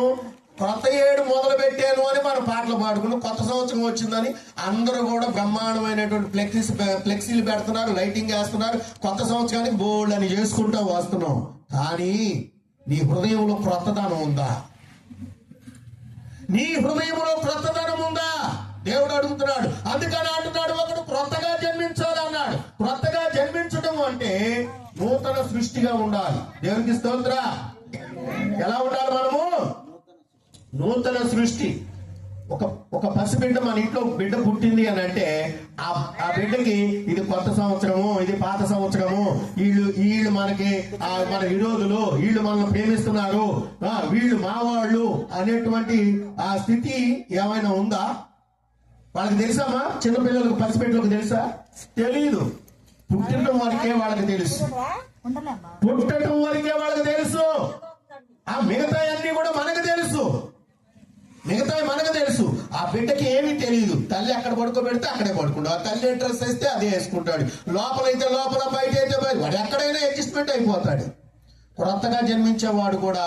కొత్త ఏడు మొదలు పెట్టాను అని మనం పాటలు పాడుకున్నాం. కొత్త సంవత్సరం వచ్చిందని అందరూ కూడా బ్రహ్మాండమైనటువంటి ఫ్లెక్సీలు పెడుతున్నారు, లైటింగ్ వేస్తున్నారు. కొత్త సంవత్సరానికి బోల్డ్ అని చేసుకుంటూ వస్తున్నాం. కానీ నీ హృదయంలో క్రొత్తదనం ఉందా? నీ హృదయంలో క్రొత్తదనం ఉందా? దేవుడు అడుగుతున్నాడు. అందుకని అంటున్నాడు, ఒకడు క్రొత్తగా జన్మించాలి అన్నాడు. క్రొత్తగా జన్మించడం అంటే నూతన సృష్టిగా ఉండాలి. దేవునికి స్తోత్ర. ఎలా ఉండాలి మనము? నూతన సృష్టి. ఒక పసిబిడ్డ మన ఇంట్లో బిడ్డ పుట్టింది అని అంటే ఆ బిడ్డకి ఇది కొత్త సంవత్సరము, ఇది పాత సంవత్సరము, వీళ్ళు మనకి మన విరోధులు, వీళ్ళు మనల్ని ప్రేమిస్తున్నారు, వీళ్ళు మా వాళ్ళు అనేటువంటి ఆ స్థితి ఏమైనా ఉందా? వాళ్ళకి తెలుసామా? చిన్నపిల్లలకు, పసిబిడ్డలకు తెలుసా? తెలీదు. పుట్టడం వరకే వాళ్ళకి తెలుసు. పుట్టడం వరకే వాళ్ళకి తెలుసు. ఆ మిగతా అన్ని కూడా మనకు తెలుసు. ఆ బిడ్డకి ఏమీ తెలియదు. తల్లి అక్కడ పడుకోబెడితే అక్కడే పడుకుంటాడు. ఆ తల్లి డ్రెస్ వేస్తే అదే వేసుకుంటాడు. లోపలైతే లోపల, బయట అయితే బయట. వాడు ఎక్కడైనా అడ్జస్ట్మెంట్ అయిపోతాడు. కొత్తగా జన్మించేవాడు కూడా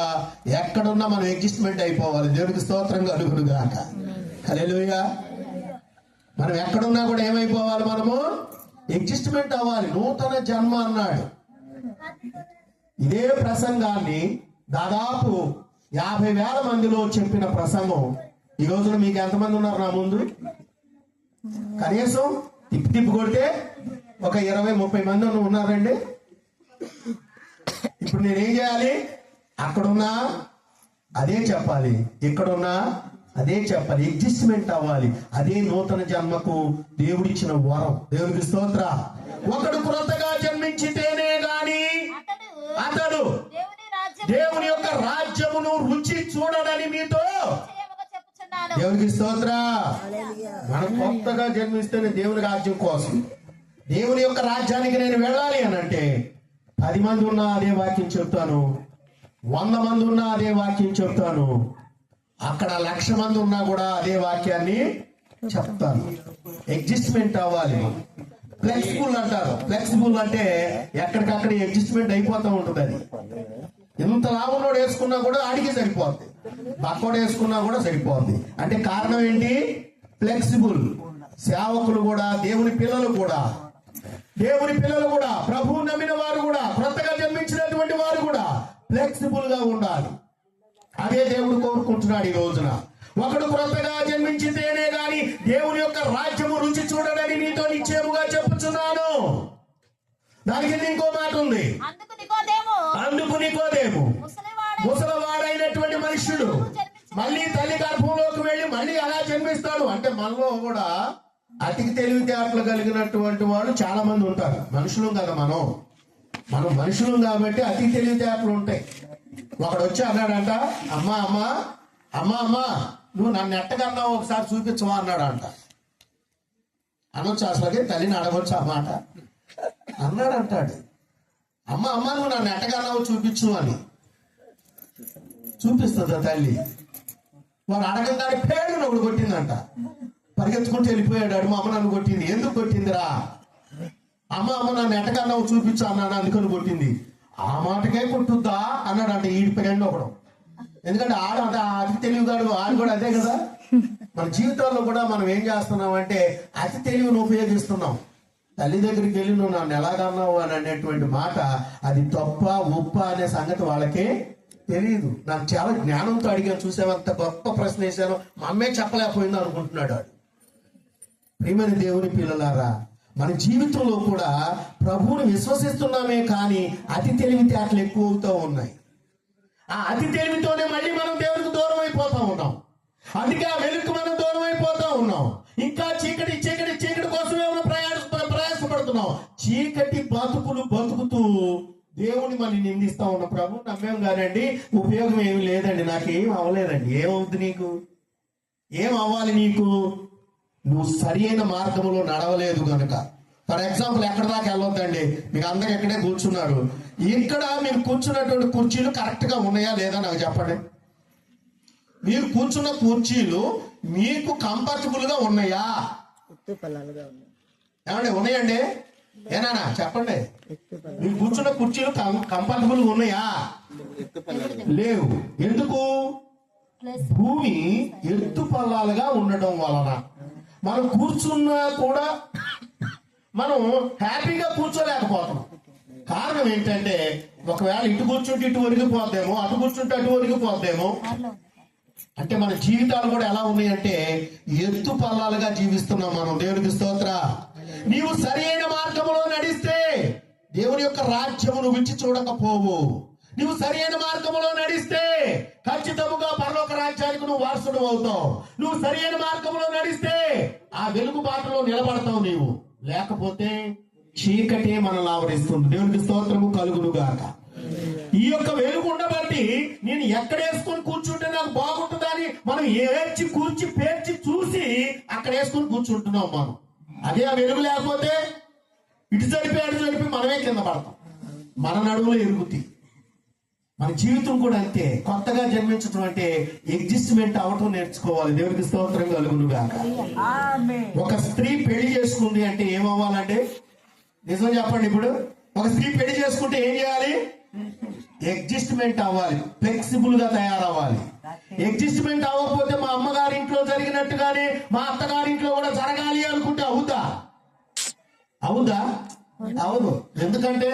ఎక్కడున్నా మనం అడ్జస్ట్మెంట్ అయిపోవాలి. దేవుడికి స్తోత్రం కలుగును గాక. హల్లెలూయా. మనం ఎక్కడున్నా కూడా ఏమైపోవాలి? మనము అడ్జస్ట్మెంట్ అవ్వాలి. నూతన జన్మ అన్నాడు. ఇదే ప్రసంగాన్ని దాదాపు 50,000 మందిలో చెప్పిన ప్రసంగం ఈ రోజున మీకు ఎంతమంది ఉన్నారు నా ముందు? కనీసం తిప్పి కొడితే ఒక 20-30 మంది ఉన్నారండి. ఇప్పుడు నేనేం చేయాలి? అక్కడున్నా అదే చెప్పాలి, ఇక్కడున్నా అదే చెప్పాలి. అడ్జస్ట్మెంట్ అవ్వాలి. అదే నూతన జన్మకు దేవుడిచ్చిన వరం. దేవుడికి స్తోత్ర. ఒకడు క్రొత్తగా జన్మించితేనే గాని అతడు దేవుని యొక్క రాజ్యమును రుచి చూడడని మీతో. దేవునికి స్తోత్ర. మనం కొత్తగా జన్మిస్తేనే దేవుని రాజ్యం కోసం, దేవుని యొక్క రాజ్యానికి నేను వెళ్ళాలి అని అంటే 10 మంది ఉన్నా అదే వాక్యం చెప్తాను, 100 మంది ఉన్నా అదే వాక్యం చెప్తాను, అక్కడ 1,00,000 మంది ఉన్నా కూడా అదే వాక్యాన్ని చెప్తాను. అడ్జస్ట్మెంట్ అవ్వాలి. ఫ్లెక్సిబుల్ అంటారు. ఫ్లెక్సిబుల్ అంటే ఎక్కడికక్కడ అడ్జస్ట్మెంట్ అయిపోతూ ఉంటుంది. అది ఎంత లాభంలోడు వేసుకున్నా కూడా ఆడికి సరిపోద్ది, బక్కోడు వేసుకున్నా కూడా సరిపోద్ది. అంటే కారణం ఏంటి? ఫ్లెక్సిబుల్. సేవకులు కూడా, దేవుని పిల్లలు కూడా, ప్రభువు నమ్మిన వారు కూడా, కొత్తగా జన్మించినటువంటి వారు కూడా ఫ్లెక్సిబుల్ గా ఉండాలి. అదే దేవుడు కోరుకుంటున్నాడు ఈ రోజున. ఒకడు క్రొత్తగా జన్మించితేనే గాని దేవుని యొక్క రాజ్యము రుచి చూడడని నీతో నిశ్చయముగా చెప్పుచున్నాను. దానికి ఇంకో మాట ఉంది. అందుకు నికోదేము ముసలివాడైనటువంటి మనుష్యుడు మళ్ళీ తల్లి గర్భంలోకి వెళ్ళి మళ్ళీ అలా జన్మిస్తాడు. అంటే మనలో కూడా అతి తెలివితేటలు కలిగినటువంటి వాళ్ళు చాలా మంది ఉంటారు. మనుషులు కదా, మనం మనుషులు కాబట్టి అతి తెలివితేటలు ఉంటాయి. ఒకడు వచ్చి అన్నాడంట, అమ్మా నువ్వు నన్ను ఎట్టగన్నావు ఒకసారి చూపించవా అన్నాడంట. అనొచ్చు అసలుకి, తల్లిని అడగొచ్చు ఆ మాట. అన్నాడంటాడు, అమ్మ నువ్వు నన్ను ఎట్టగన్నావు చూపించు అని. చూపిస్తుందా తల్లి? వాడు అడగంగానే పేరు ఒకడు కొట్టిందంట. పరిగెత్తుకుంటూ వెళ్ళిపోయాడు. మా అమ్మ నన్ను కొట్టింది. ఎందుకు కొట్టిందిరా? అమ్మ నన్ను ఎట్టగన్నావు చూపించు అన్నాడు, అందుకని కొట్టింది. ఆ మాటకే కొట్టుద్దా అన్నాడంట ఈ ఫ్రెండ్ ఒకడు. ఎందుకంటే అతి తెలివిగాడు, ఆడు కూడా అదే కదా. మన జీవితాల్లో కూడా మనం ఏం చేస్తున్నాం అంటే అతి తెలివిని ఉపయోగిస్తున్నాం. తల్లి దగ్గరికి వెళ్ళి నువ్వు నన్ను ఎలాగన్నావు అని అనేటువంటి మాట, అది తప్ప ఉప్ప అనే సంగతి వాళ్ళకే తెలియదు. నాకు చాలా జ్ఞానంతో అడిగాను, చూసామంత గొప్ప ప్రశ్న వేశాను, మా అమ్మే చెప్పలేకపోయింది అనుకుంటున్నాడు వాడు. ప్రియమైన దేవుని పిల్లలారా, మన జీవితంలో కూడా ప్రభువుని విశ్వసిస్తున్నామే కానీ అతి తెలివితేటలు ఎక్కువ అవుతూ ఉన్నాయి. ఆ అతి తెలివితోనే మళ్ళీ మనం దేవునికి దూరం అయిపోతా ఉన్నాం. అందుకే ఆ వెలుగు మనం దూరం అయిపోతా ఉన్నాం. ఇంకా చీకటి కోసమే మనం ప్రయాసపడుతున్నాం. చీకటి బతుకుతూ దేవుని మళ్ళీ నిందిస్తా ఉన్నాం. ప్రభు నమ్మేం కాదండి, ఉపయోగం ఏమి లేదండి, నాకేం అవ్వలేదండి. ఏమవుద్ది నీకు? ఏం అవ్వాలి నీకు? నువ్వు సరి అయిన మార్గంలో నడవలేదు కనుక. ఫర్ ఎగ్జాంపుల్ ఎక్కడ దాకా వెళ్ళొద్దండి, మీకు అందరు ఎక్కడే కూర్చున్నారు. ఇక్కడ మీరు కూర్చున్నటువంటి కుర్చీలు కరెక్ట్ గా ఉన్నాయా లేదా నాకు చెప్పండి. మీరు కూర్చున్న కుర్చీలు మీకు కంఫర్టబుల్ గా ఉన్నాయా? ఏమండి ఉన్నాయండి? ఏనా చెప్పండి, మీరు కూర్చున్న కుర్చీలు కంఫర్టబుల్ ఉన్నాయా? లేవు. ఎందుకు? భూమి ఎత్తు పల్లాలుగా ఉండడం వలన మనం కూర్చున్నా కూడా మనం హ్యాపీగా కూర్చోలేకపోతున్నాం. కారణం ఏంటంటే, ఒకవేళ ఇటు కూర్చుంటే ఇటు ఒరిగిపోద్దేమో, అటు కూర్చుంటే అటు ఒరిగిపోద్దేమో. అంటే మన జీవితాలు కూడా ఎలా ఉన్నాయంటే ఎత్తు పల్లాలుగా జీవిస్తున్నాం మనం. దేవునికి స్తోత్ర. నీవు సరైన మార్గంలో నడిస్తే దేవుని యొక్క రాజ్యమును విడిచి చూడకపోవు. నువ్వు సరైన మార్గంలో నడిస్తే ఖచ్చితంగా పరలోక రాజ్యానికి నువ్వు వారసుడు అవుతావు. నువ్వు సరైన మార్గంలో నడిస్తే ఆ వెలుగు బాటలో నిలబడతావు. నీవు లేకపోతే చీకటి మనల్ని ఆవరిస్తుంది. దేవునికి స్తోత్రము కలుగును గాక. ఈ యొక్క వెలుగు ఉండబట్టి నేను ఎక్కడ వేసుకొని కూర్చుంటే నాకు బాగుంటుందా అని మనం ఏడ్చి కూర్చి పేర్చి చూసి అక్కడ వేసుకొని కూర్చుంటున్నాం మనం. అదే ఆ వెలుగు లేకపోతే ఇటు చడిపి అటు చడిపి మనమే కింద పడతాం, మన నడువులో ఎరుగుతాయి. మన జీవితం కూడా అంతే. కొత్తగా జన్మించడం అంటే అడ్జస్ట్మెంట్ అవటం నేర్చుకోవాలి. దేవునికి స్తోత్రం కలుగును గాక. ఒక స్త్రీ పెళ్లి చేసుకుంది అంటే ఏమవ్వాలంటే, నిజం చెప్పండి, ఇప్పుడు ఒక స్త్రీ పెళ్లి చేసుకుంటే ఏం చేయాలి? అడ్జస్ట్మెంట్ అవ్వాలి, ఫ్లెక్సిబుల్ గా తయారవ్వాలి. అడ్జస్ట్మెంట్ అవ్వకపోతే మా అమ్మగారింట్లో జరిగినట్టుగానే మా అత్తగారింట్లో కూడా జరగాలి అనుకుంటే అవుతా? అవుదా? అవును. ఎందుకంటే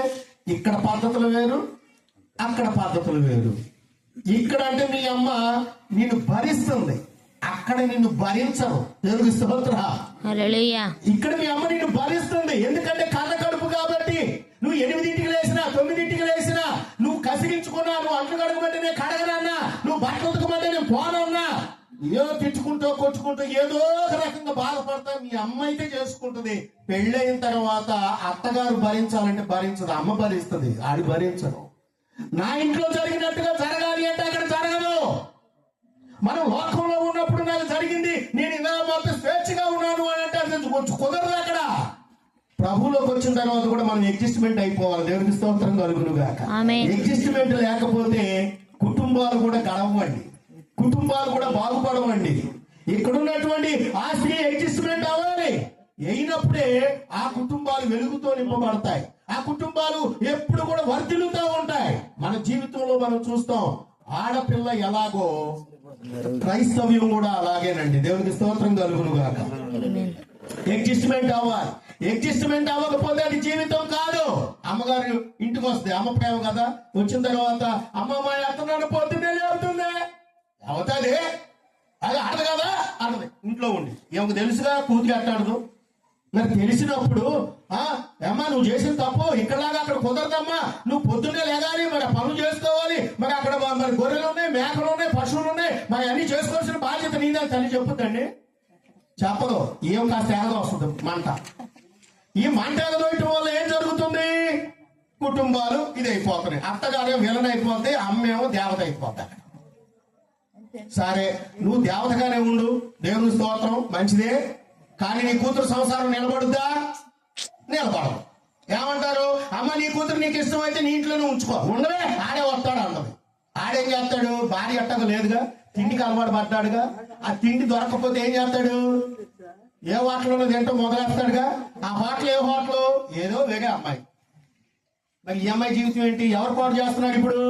ఇక్కడ పద్ధతులు వేరు, అక్కడ పద్ధతులు వేరు. ఇక్కడ అంటే మీ అమ్మ నిన్ను భరిస్తుంది, అక్కడ నిన్ను భరించరు. దేవునికి స్తోత్ర. ఇక్కడ మీ అమ్మ నిన్ను భరిస్తుంది, ఎందుకంటే కళ్ళ కడుపు కాబట్టి. నువ్వు 8ంటికి లేసినా 9ంటికి లేసినా, నువ్వు కసిగించుకున్నా, నువ్వు అంట్లు కడగమంటే నేను కడగనన్నా, నువ్వు బట్టలు ఉతకమంటే నేను పోనన్నా, ఏదో తిట్టుకుంటూ కొట్టుకుంటూ ఏదో ఒక రకంగా బాధపడతా మీ అమ్మ అయితే చేసుకుంటుంది. పెళ్ళైన తర్వాత అత్తగారు భరించాలంటే భరించదు, అమ్మ భరిస్తుంది, ఆడి భరించదు. నా ఇంట్లో జరిగినట్టుగా జరగాలి అంటే అక్కడ జరగదు. మనం లోకంలో ఉన్నప్పుడు నాకు జరిగింది, నేను ఇలా మొత్తం స్వేచ్ఛగా ఉన్నాను అని అంటే అది కొంచెం కుదరదు. అక్కడ ప్రభువులోకి వచ్చిన తర్వాత కూడా మనం అడ్జస్ట్మెంట్ అయిపోవాలి. దేవునికి స్తోత్రం కలుగును గాక. అడ్జస్ట్మెంట్ లేకపోతే కుటుంబాలు కూడా గడవండి, కుటుంబాలు కూడా బాగుపడవండి. ఇక్కడ ఉన్నటువంటి ఆ స్త్రీ అడ్జస్ట్మెంట్ అవ్వాలి. అయినప్పుడే ఆ కుటుంబాలు వెలుగుతో నింపబడతాయి. ఆ కుటుంబాలు ఎప్పుడు కూడా వర్ధిల్లుతూ ఉంటాయి. మన జీవితంలో మనం చూస్తాం, ఆడపిల్ల ఎలాగో క్రైస్తవ్యం కూడా అలాగేనండి. దేవునికి స్తోత్రం కలుగును గాక. అడ్జస్ట్మెంట్ అవ్వాలి. అడ్జస్ట్మెంట్ అవ్వకపోతే అది జీవితం కాదు. అమ్మగారు ఇంటికి వస్తే అమ్మ ప్రేమ కదా, వచ్చిన తర్వాత అమ్మమ్మ ఎత్తనాడు పొద్దున్నే లేవుతుంది, అవుతుంది అది ఆడదు కదా అన్నది. ఇంట్లో ఉండి ఏమకు తెలుసుగా కూతురు అట్టాడదు. మరి తెలిసినప్పుడు అమ్మా నువ్వు చేసిన తప్పు ఇక్కడలాగా అక్కడ కుదరదమ్మా, నువ్వు పొద్దున్నే లేగాలి, మరి పనులు చేసుకోవాలి, మరి అక్కడ మరి గొర్రెలు ఉన్నాయి, మేకలు ఉన్నాయి, పశువులు ఉన్నాయి, మరి అన్ని చేసుకోవాల్సిన బాధ్యత నీదని తల్లి చెప్పుద్దండి? చెప్పదు. ఏం కాస్త ఎగద వస్తుంది మంట. ఈ మంట ఎగదోయటం వల్ల ఏం జరుగుతుంది? కుటుంబాలు ఇది అయిపోతున్నాయి. అత్తగారు విలన్ అయిపోతే, అమ్మేమో దేవత అయిపోతాయి. సరే నువ్వు దేవతగానే ఉండు, దేవుని స్తోత్రం, మంచిదే. కానీ నీ కూతురు సంసారం నిలబడుద్దా? నిలబడదు. ఏమంటారు? అమ్మ నీ కూతురు నీకు ఇష్టమైతే నీ ఇంట్లోనే ఉంచుకో, ఉండవే ఆడే వస్తాడు అన్నది. ఆడేం చేస్తాడు? భార్య అట్టగా లేదుగా, తిండికి అలవాటు పడ్డాడుగా. ఆ తిండి దొరకకపోతే ఏం చేస్తాడు? ఏ హోటల్లో తింటూ మొదలెస్తాడుగా. ఆ హోటల్ ఏ హోటల్? ఏదో వేరే అమ్మాయి. మరి ఈ అమ్మాయి జీవితం ఏంటి? ఎవరు పాటు చేస్తున్నాడు ఇప్పుడు?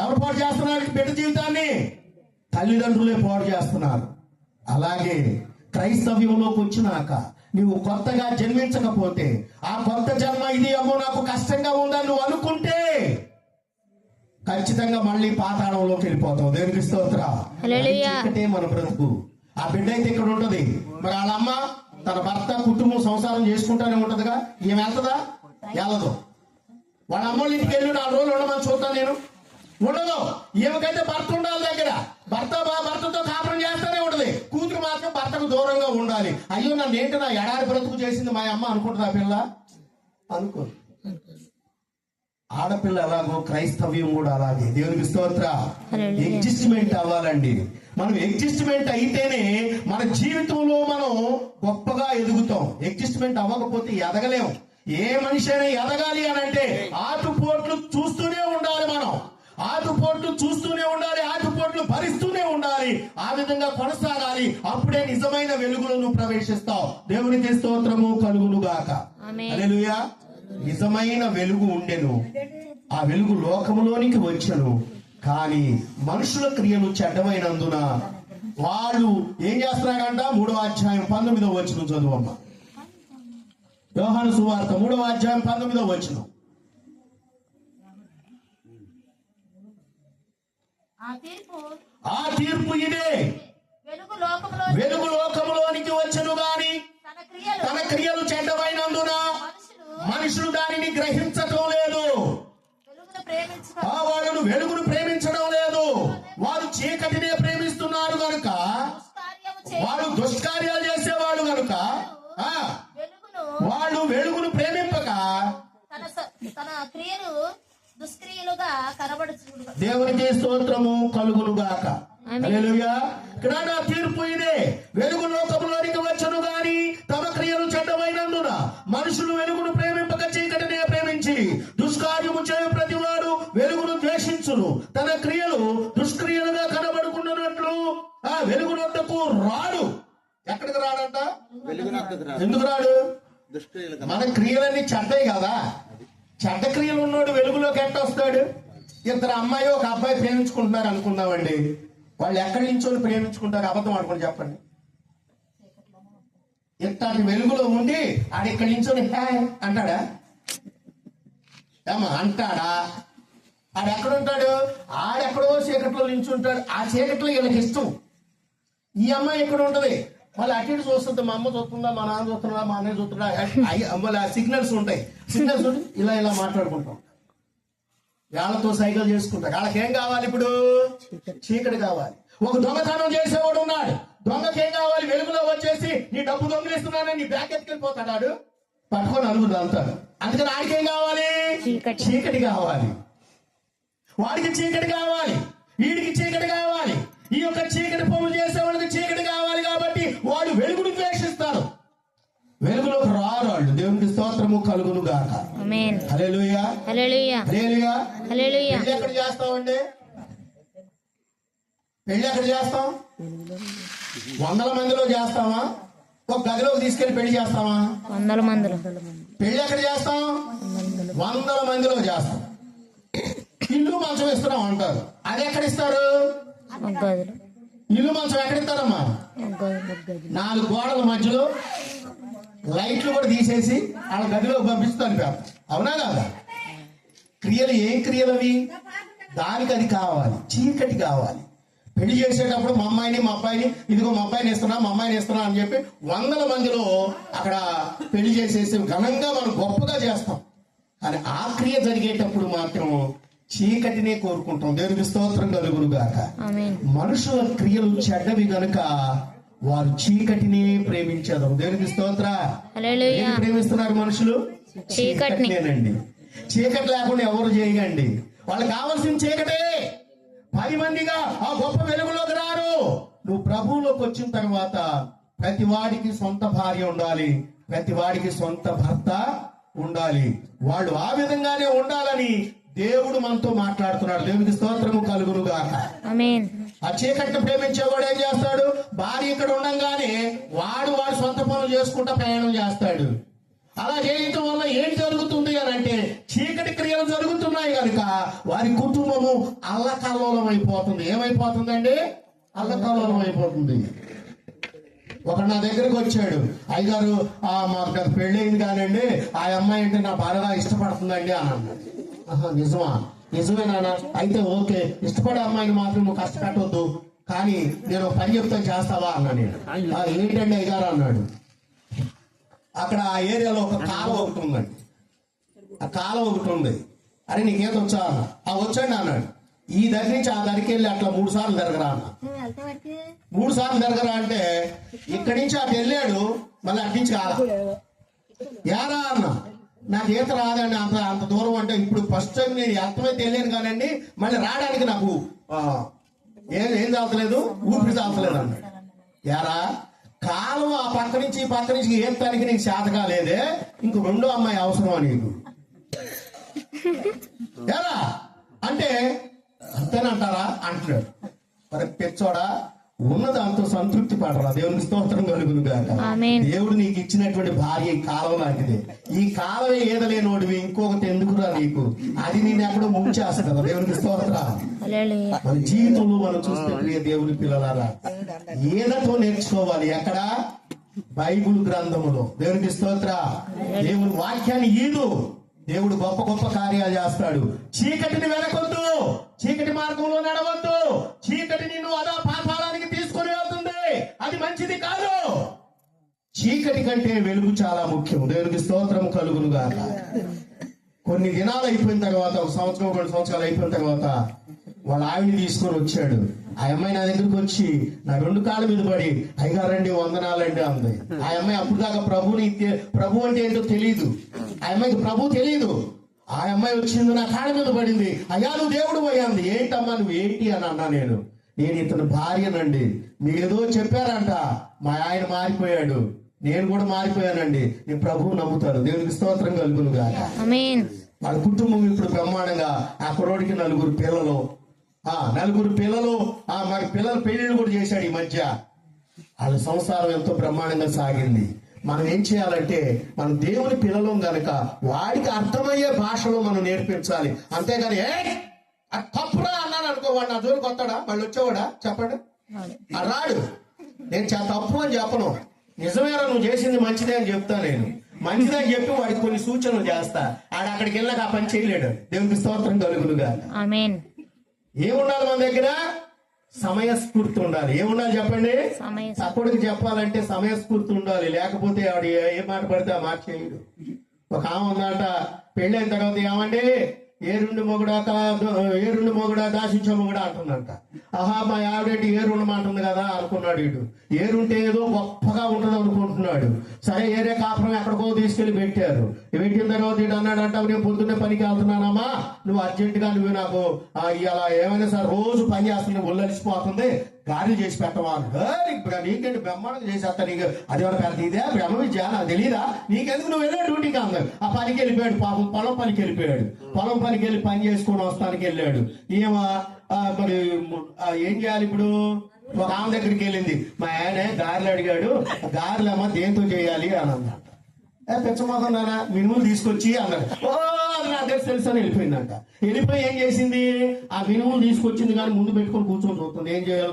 ఎవరు పాటు చేస్తున్నారు బిడ్డ జీవితాన్ని? తల్లిదండ్రులే పాటు చేస్తున్నారు. అలాగే క్రైస్తవ్యంలోకి వచ్చినాక నువ్వు కొత్తగా జన్మించకపోతే, ఆ కొత్త జన్మ ఇది అమ్మో నాకు కష్టంగా ఉందని నువ్వు అనుకుంటే ఖచ్చితంగా మళ్ళీ పాతాళంలోకి వెళ్ళిపోతావు. దేవునికి స్తోత్రం. మన బ్రతుకు. ఆ బిడ్డ అయితే ఇక్కడ ఉంటది, మరి వాళ్ళ అమ్మ తన భర్త కుటుంబం సంసారం చేసుకుంటానే ఉంటదిగా. ఏం వెళ్తుందా? వెళ్ళదు. వాళ్ళ అమ్మోళ్ళ ఇంటికి వెళ్ళి 4 రోజులు ఉండమని చూస్తాను నేను, ఉండదు. ఏమికైతే భర్త ఉండాలి దగ్గర, భర్తతో కాపురం చేస్తానే ఉంటది. కూతురు మాత్రం భర్తకు దూరంగా ఉండాలి. అయ్యో నన్ను ఏంటి నా ఎడారి బ్రతుకు చేసింది మా అమ్మ అనుకుంటుంది ఆ పిల్ల? అనుకో. ఆడపిల్ల ఎలాగో క్రైస్తవ్యం కూడా అలాగే. దేవునికి స్తోత్ర. అడ్జస్ట్మెంట్ అవ్వాలండి. మనం అడ్జస్ట్మెంట్ అయితేనే మన జీవితంలో మనం గొప్పగా ఎదుగుతాం. అడ్జస్ట్మెంట్ అవ్వకపోతే ఎదగలేం. ఏ మనిషి అయినా ఎదగాలి అని అంటే ఆటుపోట్లు చూస్తూనే ఉండాలి. మనం ఆటుపోట్లు చూస్తూనే ఉండాలి, ఆటుపోట్లు భరిస్తూనే ఉండాలి. ఆ విధంగా కొనసాగాలి. అప్పుడే నిజమైన వెలుగులో నువ్వు ప్రవేశిస్తావు. దేవునికి స్తోత్రము కలుగును గాక. హల్లెలూయా. నిజమైన వెలుగు ఉండెను, ఆ వెలుగు లోకములోనికి వచ్చెను. కానీ మనుషుల క్రియలు చెడ్డమైనందున వాళ్ళు ఏం చేస్తున్నారంట? 3వ అధ్యాయం 19వ వచనం చదువమ్మ. యోహాను సువార్త 3వ అధ్యాయం 19వ వచనం. ఆ తీర్పు ఇదే, వెలుగు లోకములోనికి వచ్చెను గాని తన క్రియలు చెడ్డమైనందున మనుషులు దానిని గ్రహించటం లేదు. వాళ్ళను వెలుగును ప్రేమించడం లేదు, వారు చీకటినే ప్రేమిస్తున్నారు గనుక, వాళ్ళు దుష్కార్యాలు చేసేవాళ్ళు గనుక వాళ్ళు వెలుగును ప్రేమింపక తన క్రియలు దుష్క్రియలుగా కనబడుచును. దేవునికి స్తోత్రము కలుగును గాక. హల్లెలూయా. ఇక్కడ నా తీర్పు ఇదే, వెలుగు లోకములోనికి వచ్చును గాని తమ క్రియలు చెడ్డమైనందున మనుషులు వెలుగును ప్రేమింపక చీకటినే ప్రేమించి దుష్కార్యము చేయు ప్రతివాడు వెలుగును ద్వేషించును. తన క్రియలు దుష్క్రియలుగా కనబడుకున్నట్లు ఆ వెలుగు నొద్దకు రాడు. ఎక్కడికి రాడంట? ఎందుకు రాడు? మన క్రియలన్నీ చెడ్డయి కదా. చెడ్డ క్రియలు ఉన్నాడు వెలుగులోకి ఎట్ట వస్తాడు? ఇద్దరు అమ్మాయి ఒక అబ్బాయి ప్రేమించుకుంటున్నారు అనుకుందామండి. వాళ్ళు ఎక్కడి నుంచో ప్రేమించుకుంటారు? అబద్ధం అనుకోండి, చెప్పండి. ఇట్లాంటి వెలుగులో ఉండి ఆడిక్కడి నుంచో హాయ్ అంటాడా? ఏమా అంటాడా? ఆడెక్కడుంటాడు? ఆడెక్కడో చీకట్లో నించుంటాడు. ఆ చీకట్లో వీళ్ళకి ఇష్టం. ఈ అమ్మాయి ఎక్కడ ఉంటది? మళ్ళీ అటు ఇటు చూస్తుంది. మా అమ్మ చూస్తుందా, మా నాన్న చూస్తున్నా, మా అన్నయ్య చూస్తున్నా, మళ్ళీ ఆ సిగ్నల్స్ ఉంటాయి. సిగ్నల్స్ ఉండి ఇలా ఇలా మాట్లాడుకుంటాం. వాళ్ళతో సైకిల్ చేసుకుంటారు. వాళ్ళకి ఏం కావాలి? ఇప్పుడు చీకటి కావాలి. ఒక దొంగతనం చేసేవాడు ఉన్నాడు. దొంగకి ఏం కావాలి? వెలుగులో వచ్చేసి నీ డబ్బు దొంగిలిస్తున్నానని నీ బ్యాగ్ ఎత్తుకెళ్ళిపోతాడు, పట్టుకొని అలుగురు అంటాడు. అందుకని ఆడికి ఏం కావాలి? చీకటి కావాలి. వాడికి చీకటి కావాలి, వీడికి చీకటి కావాలి. ఈ యొక్క చీకటి పనులు చేసేవాడికి చీకటి కావాలి కాబట్టి వాడు వెలుగును ద్వేషిస్తారు, వెలుగులోకి రారు వాళ్ళు. దేవునికి స్తోత్రము కలుగును గాక. హల్లెలూయా. హల్లెలూయా. హల్లెలూయా. పెళ్లి ఎక్కడ చేస్తామండి? పెళ్లి ఎక్కడ చేస్తాం? 100 మందిలో చేస్తామా? ఒక గదిలోకి తీసుకెళ్లి పెళ్లి చేస్తామా? 100 మందిలో. పెళ్లి ఎక్కడ చేస్తాం? 100 మందిలో చేస్తాం. ఇల్లు మంచం ఇస్తున్నాం అంటారు. అది ఎక్కడ ఇస్తారు? ఇల్లు మంచం ఎక్కడ ఇస్తారమ్మా? 4 గోడల మధ్యలో లైట్లు కూడా తీసేసి వాళ్ళ గదిలో పంపిస్తాను పేపర్. అవునా కాదా? క్రియలు ఏం క్రియలు అవి? దానికి అది కావాలి, చీకటి కావాలి. పెళ్లి చేసేటప్పుడు మా అమ్మాయిని మా అబ్బాయిని, ఇదిగో మా అబ్బాయిని ఇస్తున్నా మా అమ్మాయిని ఇస్తున్నా అని చెప్పి 100 మందిలో అక్కడ పెళ్లి చేసేసి ఘనంగా మనం గొప్పగా చేస్తాం. కానీ ఆ క్రియ జరిగేటప్పుడు మాత్రం చీకటినే కోరుకుంటాం. దేవునికి స్తోత్రం కలుగును గాక. మనుషుల క్రియలు చెడ్డవి గనుక వారు చీకటిని ప్రేమించదు. దేవునికి స్తోత్ర. ప్రేమిస్తున్నారు మనుషులు చీకటినేనండి. చీకటి లేకుండా ఎవరు చేయగండి. వాళ్ళకి కావాల్సిన చీకటే. 10 మందిగా ఆ గొప్ప వెలుగులోకి రారు. నువ్వు ప్రభువులోకి వచ్చిన తర్వాత ప్రతి వాడికి సొంత భార్య ఉండాలి, ప్రతి వాడికి సొంత భర్త ఉండాలి. వాళ్ళు ఆ విధంగానే ఉండాలని దేవుడు మనతో మాట్లాడుతున్నాడు. దేవునికి స్తోత్రము కలుగును గాక. ఆ చీకటిని ప్రేమించేవాడు ఏం చేస్తాడు? భార్య ఇక్కడ ఉండంగానే వాడు సొంత పనులు చేసుకుంటా ప్రయాణం చేస్తాడు. అలా చేయటం వల్ల ఏం జరుగుతుంది అని అంటే చీకటి క్రియలు జరుగుతున్నాయి కనుక వారి కుటుంబము అల్లకల్లోలం అయిపోతుంది. ఏమైపోతుందండి? అల్లకల్లోలం అయిపోతుంది. ఒకడు నా దగ్గరకు వచ్చాడు, అయ్యగారు మాకు నాకు పెళ్ళయింది కానండి, ఆ అమ్మాయి అంటే నా బాగా ఇష్టపడుతుందండి అని అన్నాడు. నిజమా? నిజమే నాన్న, అయితే ఓకే, ఇష్టపడే అమ్మాయిని మాత్రం నువ్వు కష్టపెట్టవద్దు, కానీ నేను పని చెప్తాను చేస్తావా అన్నా. నేను ఏంటండి అయ్యగారు అన్నాడు. అక్కడ ఆ ఏరియాలో ఒక కాలువ ఒకటి ఉందండి, ఆ కాలువ ఒకటి ఉంది. అరే నీకేం వచ్చా అన్న. వచ్చాండి అన్నాడు. ఈ దగ్గర నుంచి ఆ దగ్గరికి వెళ్ళి అట్లా 3 సార్లు తిరగరా అన్న. 3 సార్లు తిరగరా అంటే ఇక్కడి నుంచి అటు వెళ్ళాడు, మళ్ళీ అటు నుంచి కాదా యారా అన్న. నాకు ఈత రాదండి అంత దూరం అంటే. ఇప్పుడు ఫస్ట్ టైం నేను అర్థమైతే వెళ్ళాను కానండి, మళ్ళీ రావడానికి నాకు ఏం చాలతలేదు, ఊపిరి చాలతలేదు అన్నాడు. యారా కాలం ఆ పక్క నుంచి ఈ పక్క నుంచి ఏతానికి నీకు చేత కాలేదే, ఇంక 2వ అమ్మాయి అవసరమా నీకు? ఎలా అంటే అంతేనంటారా అంటున్నాడు. మరి పెచ్చోడా, ఉన్నదాంతో సంతృప్తి పడరా. దేవునికి స్తోత్రం కలుగును గాక. ఆమేన్. దేవుడు నీకు ఇచ్చినటువంటి భార్య ఈ కాలం లాంటిది. ఈ కాలమే ఈదలేనోడివి ఇంకొకటి ఎందుకురా నీకు, అది నేను ఎక్కడో ముంచేస్తా. దేవునికి స్తోత్ర. హల్లెలూయా. మన జీవితంలో మనం చూస్తే ప్రియ దేవుని పిల్లలారా, ఈదతో నేర్చుకోవాలి. ఎక్కడ? బైబిల్ గ్రంథములో. దేవునికి స్తోత్ర. దేవుని వాక్యాన్ని ఈదు. దేవుడు గొప్ప గొప్ప కార్యాలు చేస్తాడు. చీకటిని వెనకొద్దు, చీకటి మార్గంలో నడవద్దు. చీకటి నిన్ను అదా పాతాళానికి తీసుకొని వెళ్తుంది, అది మంచిది కాదు. చీకటి కంటే వెలుగు చాలా ముఖ్యం. దేవునికి స్తోత్రం కలుగును గాక. కొన్ని దినాలు అయిపోయిన తర్వాత, 1 సంవత్సరం 2 సంవత్సరాలు అయిపోయిన తర్వాత వాళ్ళ ఆవిడని తీసుకొని వచ్చాడు. ఆ అమ్మాయి నా దగ్గరికి వచ్చి నా 2 కాళ్ళ మీద పడి, అయ్యగారండి వందనాలండి అంది. ఆ అమ్మాయి అప్పుడు దాకా ప్రభు అంటే ఏంటో తెలియదు. ఆ అమ్మాయికి ప్రభు తెలియదు. ఆ అమ్మాయి వచ్చింది, నా కాళ్ళ మీద పడింది. అయ్యా నువ్వు దేవుడు పోయాంది. ఏంటమ్మా నువ్వు ఏంటి అని అన్నా. నేను ఇతను భార్యనండి. మీరు ఏదో చెప్పారంట, మా ఆయన మారిపోయాడు, నేను కూడా మారిపోయానండి. నేను ప్రభువు నమ్ముతాను. దేవునికి స్తోత్రం కలుగును గాక. ఆమేన్. వాళ్ళ కుటుంబం ఇప్పుడు బ్రహ్మాండంగా. ఆ కుర్రోడికి 4 పిల్లలు. 4 పిల్లలు. మరి పిల్లల పెళ్లిళ్ళు కూడా చేశాడు ఈ మధ్య. వాళ్ళ సంసారం ఎంతో బ్రహ్మాండంగా సాగింది. మనం ఏం చేయాలంటే, మనం దేవుని పిల్లలం గనక వాడికి అర్థమయ్యే భాషలో మనం నేర్పించాలి. అంతేగాని తప్పురా అన్నాను అనుకో, వాడు నా జోలికి వస్తాడా? వాళ్ళు వచ్చేవాడా? చెప్పండి. రాడు. నేను తప్పు అని చెప్పను. నిజమేరా నువ్వు చేసింది మంచిదే అని చెప్తా. నేను మంచిదే అని చెప్పి వాడికి కొన్ని సూచనలు చేస్తా. ఆడ అక్కడికి వెళ్ళాక ఆ పని చేయలేడు. దేవునికి స్తోత్రం కలుగునుగా. ఆమేన్. ఏముండాలి మన దగ్గర? సమయస్ఫూర్తి ఉండాలి. ఏముండాలి చెప్పండి? అప్పటికి చెప్పాలంటే సమయస్ఫూర్తి ఉండాలి. లేకపోతే ఆవిడ ఏ మాట పడితే ఆ మాట చేయడు. ఒక ఆమె ఉందంట, పెళ్ళైన తర్వాత ఏమండి ఏరుండి మొగుడా దాసించ మొగుడా అంటుందంట. ఆహా మా ఆవిడేంటి ఏరుండమంటుంది కదా అనుకున్నాడు వీడు. ఏరుంటే ఏదో గొప్పగా ఉంటుంది అనుకుంటున్నాడు. సరే ఏరే కాపురం ఎక్కడికో తీసుకెళ్లి పెట్టారు. పెట్టిన తర్వాత వీడు అన్నాడంట, నేను పొద్దున్నే పనికి వెళ్తున్నానమ్మా, నువ్వు అర్జెంటుగా నువ్వు నాకు ఇలా ఏమైనా సార్ రోజు పని చేస్తుంది, ఒళ్ళలిసిపోతుంది, గారెలు చేసి పెట్టవాలి. నీకేంటి బ్రహ్మాండంగా చేసేస్తా. నీకు అది ఎవరు పెద్ద ఇదే బ్రహ్మ విద్య నాకు తెలీదా? నీకెందుకు నువ్వు వెళ్ళాడు డ్యూటీకి అన్నారు. ఆ పనికి వెళ్ళిపోయాడు. పాపం పొలం పనికి వెళ్ళిపోయాడు. పొలం పనికి వెళ్ళి పని చేసుకొని వస్తానికి వెళ్ళాడు. మరి ఏం చేయాలి ఇప్పుడు? ఒక ఆమె దగ్గరికి వెళ్ళింది. మా ఆయన గారెలు అడిగాడు, గారెలమ్మా దేంతో చేయాలి అని అన్నాడు. పెచ్చమోకందానా మినుములు తీసుకొచ్చి అన్నాడు. ఓ అది నా దగ్గర తెలుసు అని వెళ్ళిపోయిందంట. వెళ్ళిపోయి ఏం చేసింది? ఆ మినుములు తీసుకొచ్చింది కానీ ముందు పెట్టుకొని కూర్చొని చూస్తుంది. ఏం చేయాలో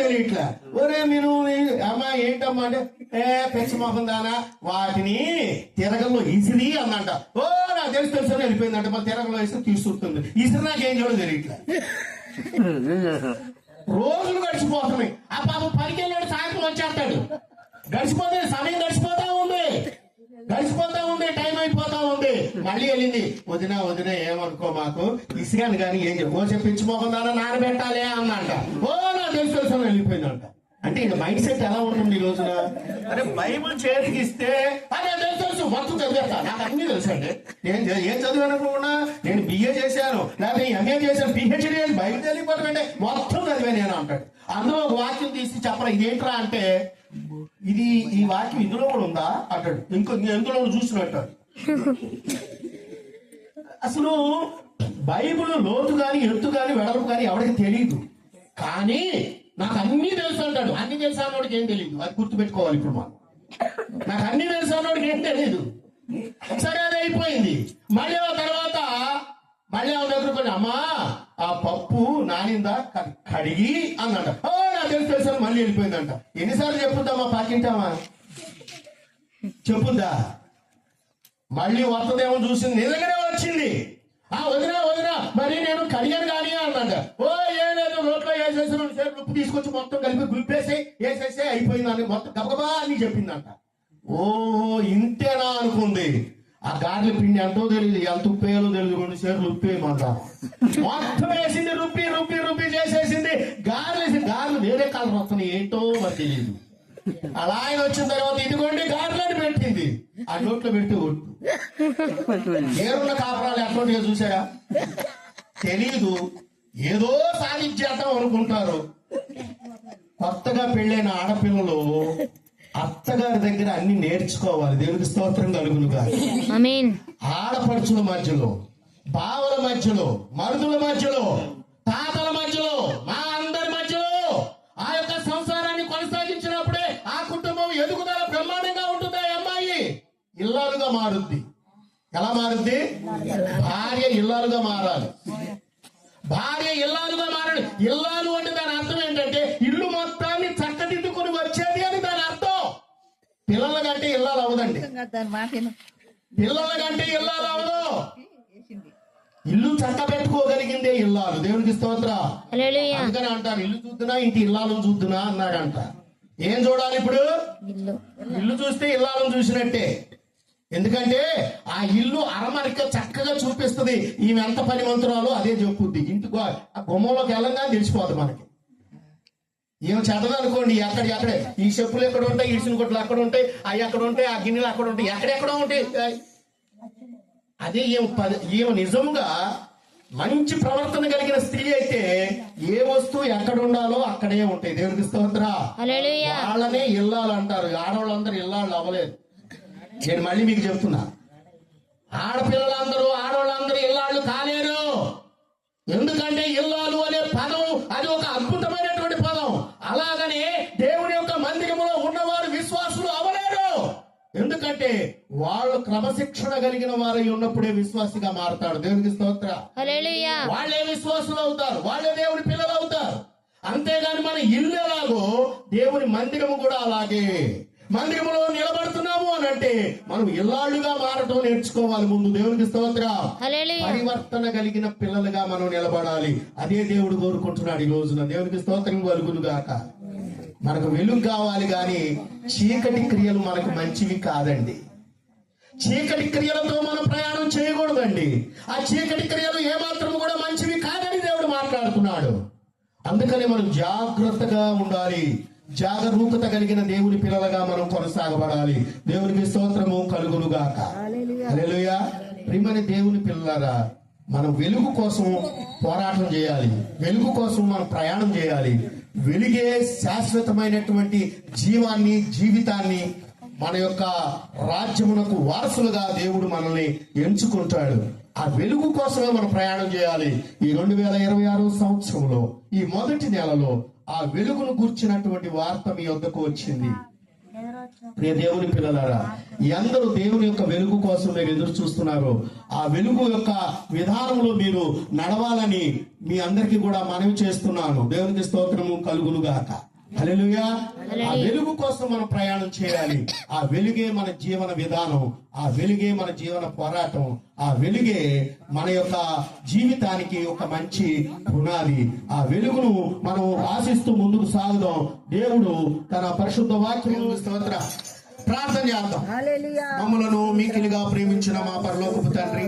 తెలియట్లా. ఒరే మినుము అమ్మా ఏంటమ్మా అంటే, పెచ్చమోకందానా వాటిని తిరగల్లో ఇసిరి అందంట. ఓ నాకు తెలుసు అని వెళ్ళిపోయిందంట. మళ్ళీ తిరగలో వేసి తీసుకుంటుంది. ఇసిరి నాకేం చేయాలో తెలియట్లా. రోజులు గడిచిపోతున్నాయి. ఆ పాపం పనికి వెళ్ళాడు, సాయంత్రం వచ్చేస్తాడు. గడిచిపోతుంది, సమయం గడిచిపోతా ఉంది, టైం అయిపోతా ఉంది. మళ్ళీ వెళ్ళింది. వదిన ఏమనుకో మాకు ఇసుగాను కానీ ఏం చెప్పు చెప్పించుకోకుండా నానబెట్టాలి అన్నంట. ఓ నాకు తెలుసు వెళ్ళిపోయిందంట. అంటే ఇంకా మైండ్ సెట్ ఎలా ఉంటుంది ఈ రోజున? అరే బైబుల్ చేతికి ఇస్తే అదే తెలుసు మొత్తం చదివేస్తా, నాకు అన్ని తెలుసు అండి. నేను ఏం చదివానుకున్నా, నేను BA చేశాను, లేకపోతే MA చేశాను, PhD బైబిల్ తెలియకపోవడం అంటే మొత్తం చదివాను నేను అంటాడు. అందులో ఒక వాక్యం తీసి చెప్పరా ఇదేంట్రా అంటే, ఈ వాక్యం ఇందులో కూడా ఉందా అంటాడు. ఎందులో చూసినట్టు. అసలు బైబిల్ లోతు గాని ఎత్తు గాని వెడల్పు గాని ఎవరికి తెలియదు. కానీ నాకు అన్ని తెలుసు అంటాడు. అన్ని తెలుసు అన్నోడికి ఏం తెలియదు, అది గుర్తుపెట్టుకోవాలి. ఇప్పుడు నాకు అన్ని తెలుసు అన్నోడికి ఏం తెలియదు. సరే అది అయిపోయింది. మళ్ళీ ఆ తర్వాత మళ్ళీ ఆమె దగ్గర అమ్మా ఆ పప్పు నానిందా కడిగి అన్నాడు. ఓ నాకు తెలుసు మళ్ళీ వెళ్ళిపోయిందంట. ఎన్నిసార్లు చెప్పుద్దామా పాకింటామా? చెప్పుద్దా? మళ్ళీ వస్తుందేమో చూసింది, నిజంగానే వచ్చింది. వదినా మరి నేను కడిగాను కానీ అన్నాడ. ఓ ఏం లేదు, రోడ్లో వేసేసి 2 సేపు ఉప్పు తీసుకొచ్చి మొత్తం కలిపి గుల్పేసి వేసేసి అయిపోయింది అని మొత్తం గబగబా అని చెప్పిందంట. ఓ ఇంతేనా అనుకుంది. ఆ గారెల పిండి ఎంతో తెలియదు, ఎంత ఉప్పేయాలో తెలియదు. 2 సేర్లు ఉప్పేయమంట. మొత్తం వేసింది, రుబ్బి చేసేసింది. గారెలు వేరే కాలం వస్తున్నాయి, ఏంటో మరి తెలియదు. అలా ఆయన వచ్చిన తర్వాత ఇదిగోండి గారెలని పెట్టింది. ఆ నోట్లో పెడితే ఒట్టు. ఏరున్న కాపురాలు ఎట్లా చూసారా? తెలీదు, ఏదో సాధించేద్దాం అనుకుంటారు. కొత్తగా పెళ్ళైన ఆడపిల్లలు అత్తగారి దగ్గర అన్ని నేర్చుకోవాలి. దేవునికి స్తోత్రం కలుగునుగా. ఆమేన్. ఆడపడుచుల మధ్యలో బావల మధ్యలో, మరుదుల మధ్యలో, తాతల మధ్యలో, మా అందరి మధ్యలో ఆ యొక్క సంసారాన్ని కొనసాగించినప్పుడే ఆ కుటుంబం ఎదుగుదల బ్రహ్మాండంగా ఉంటుంది. ఆ అమ్మాయి ఇల్లాలుగా మారుద్ది. ఎలా మారుద్ది? భార్య ఇల్లాలుగా మారాలి. భార్య ఇల్లాలుగా మారాలి. ఇల్లాలు అంటే దాని అర్థం ఏంటంటే ఇల్లు మొత్తాన్ని చక్కదిద్దుకొని వచ్చేది అని దాని అర్థం. పిల్లల కంటే ఇల్లాలు అవదండి. పిల్లల కంటే ఇల్లాలు అవదు. ఇల్లు చక్క పెట్టుకోగలిగిందే ఇల్లాలు. దేవునికి స్తోత్రం. హల్లెలూయా. అందుకని అంటారు ఇల్లు చూద్దునా ఇంటి ఇల్లాలను చూద్దునా అన్నాడంట. ఏం చూడాలి ఇప్పుడు? ఇల్లు చూస్తే ఇల్లాలను చూసినట్టే. ఎందుకంటే ఆ ఇల్లు అరమరిక చక్కగా చూపిస్తుంది. ఈమె ఎంత పనిమంతురాలో అదే చెప్పుద్ది. ఇంటికి ఆ గుమ్మంలోకి వెళ్ళంగానే తెలిసిపోతుంది మనకి. ఏం చదవనుకోండి ఎక్కడే ఈ చెప్పులు ఎక్కడ ఉంటాయి, ఇడిసిన కొట్లు అక్కడ ఉంటాయి, అవి అక్కడ ఉంటాయి, ఆ గిన్నెలు అక్కడ ఉంటాయి, ఎక్కడెక్కడో ఉంటాయి. అదే ఈమె నిజంగా మంచి ప్రవర్తన కలిగిన స్త్రీ అయితే ఏ వస్తువు ఎక్కడ ఉండాలో అక్కడే ఉంటాయి. దేవునికి స్తోత్రం. వాళ్ళనే ఇల్లాలు అంటారు. ఆడవాళ్ళందరూ ఇల్లాళ్ళు అవ్వలేదు. నేను మళ్ళీ మీకు చెప్తున్నా, ఆడవాళ్ళందరూ ఇల్లాళ్ళు కాలేరు. ఎందుకంటే ఇల్లాలు అనే పదం అది ఒక అద్భుతమైనటువంటి పదం. అలాగనే దేవుని యొక్క మందిరములో ఉన్నవారు విశ్వాసులు అవ్వలేరు. ఎందుకంటే వాళ్ళు క్రమశిక్షణ కలిగిన వారై ఉన్నప్పుడే విశ్వాసిగా మారతాడు. దేవునికి స్తోత్రం. వాళ్ళే విశ్వాసులు అవుతారు, వాళ్ళే దేవుని పిల్లలు అవుతారు. అంతేగాని మన ఇల్లు ఎలాగో దేవుని మందిరము కూడా అలాగే. మందిరములో నిలబడుతున్నాము అని అంటే మనం ఇల్లాళ్ళుగా మారటం నేర్చుకోవాలి ముందు. దేవునికి స్తోత్రం. పరివర్తన కలిగిన పిల్లలుగా మనం నిలబడాలి. అదే దేవుడు కోరుకుంటున్నాడు ఈ రోజున. దేవునికి స్తోత్రం కలుగును గాక. మనకు వెలుగు కావాలి కానీ చీకటి క్రియలు మనకు మంచివి కాదండి. చీకటి క్రియలతో మనం ప్రయాణం చేయకూడదండి. ఆ చీకటి క్రియలు ఏమాత్రం కూడా మంచివి కాదని దేవుడు మాట్లాడుతున్నాడు. అందుకని మనం జాగ్రత్తగా ఉండాలి. జాగరూకత కలిగిన దేవుని పిల్లలుగా మనం కొనసాగబడాలి. దేవునికి స్తోత్రము కలుగును గాక. హల్లెలూయా. ప్రియమైన దేవుని పిల్లలారా, మనం వెలుగు కోసం పోరాటం చేయాలి. వెలుగు కోసం మనం ప్రయాణం చేయాలి. వెలుగే శాశ్వతమైనటువంటి జీవితాన్ని మన యొక్క రాజ్యమునకు వారసులుగా దేవుడు మనల్ని ఎంచుకుంటాడు. ఆ వెలుగు కోసమే మనం ప్రయాణం చేయాలి. ఈ 2026 సంవత్సరంలో ఈ మొదటి నెలలో ఆ వెలుగును గూర్చినటువంటి వార్త మీ వద్దకు వచ్చింది. ప్రియ దేవుని పిల్లలారా, అందరూ దేవుని యొక్క వెలుగు కోసం మీరు ఎదురు చూస్తున్నారు. ఆ వెలుగు యొక్క విధానంలో మీరు నడవాలని మీ అందరికీ కూడా మనవి చేస్తున్నాను. దేవునికి స్తోత్రము కలుగును గాక. హల్లెలూయా. ఆ వెలుగు కోసం మనం ప్రయాణం చేయాలి. ఆ వెలుగే మన జీవన విధానం, ఆ వెలుగే మన జీవన పోరాటం, ఆ వెలుగే మన యొక్క జీవితానికి ఒక మంచి పునాది. ఆ వెలుగును మనం ఆశిస్తూ ముందుకు సాగుదాం. దేవుడు తన పరిశుద్ధ వాక్యం స్తోత్రం. ప్రార్థన చేద్దాం. మమ్మలను మీకిలిగా ప్రేమించిన మా పరలోకపు తండ్రి,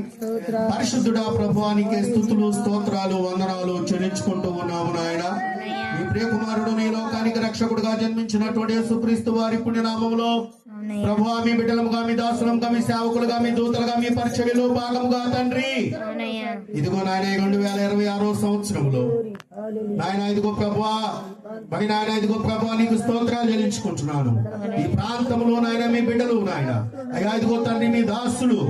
పరిశుద్ధుడా ప్రభువానికి స్తుతులు స్తోత్రాలు వందనాలు చెల్లించుకుంటూ ఉన్నాము నాయన. ఈ ప్రియకుమారుడు నీ లోకానికి రక్షకుడుగా జన్మించినటువంటి యేసుక్రీస్తు వారి పుణ్యనామములో ప్రభువా, మీ బిడ్డలముగా, మీ దాసులముగా, మీ సేవకులుగా, మీ దూతలుగా, మీ పరిచర్యలో భాగముగా తండ్రి, ఇదిగో నాయన 2026 సంవత్సరంలో నాయన ఇదిగో ప్రభువా, మరి నాయన ఇదిగో ప్రభువా నీకు స్తోత్రాలు చెల్లించుకుంటున్నాను. ఈ ప్రాంతంలో నాయన మీ బిడ్డలు నాయన అయ్యా ఇదిగో తండ్రి మీ దాసులు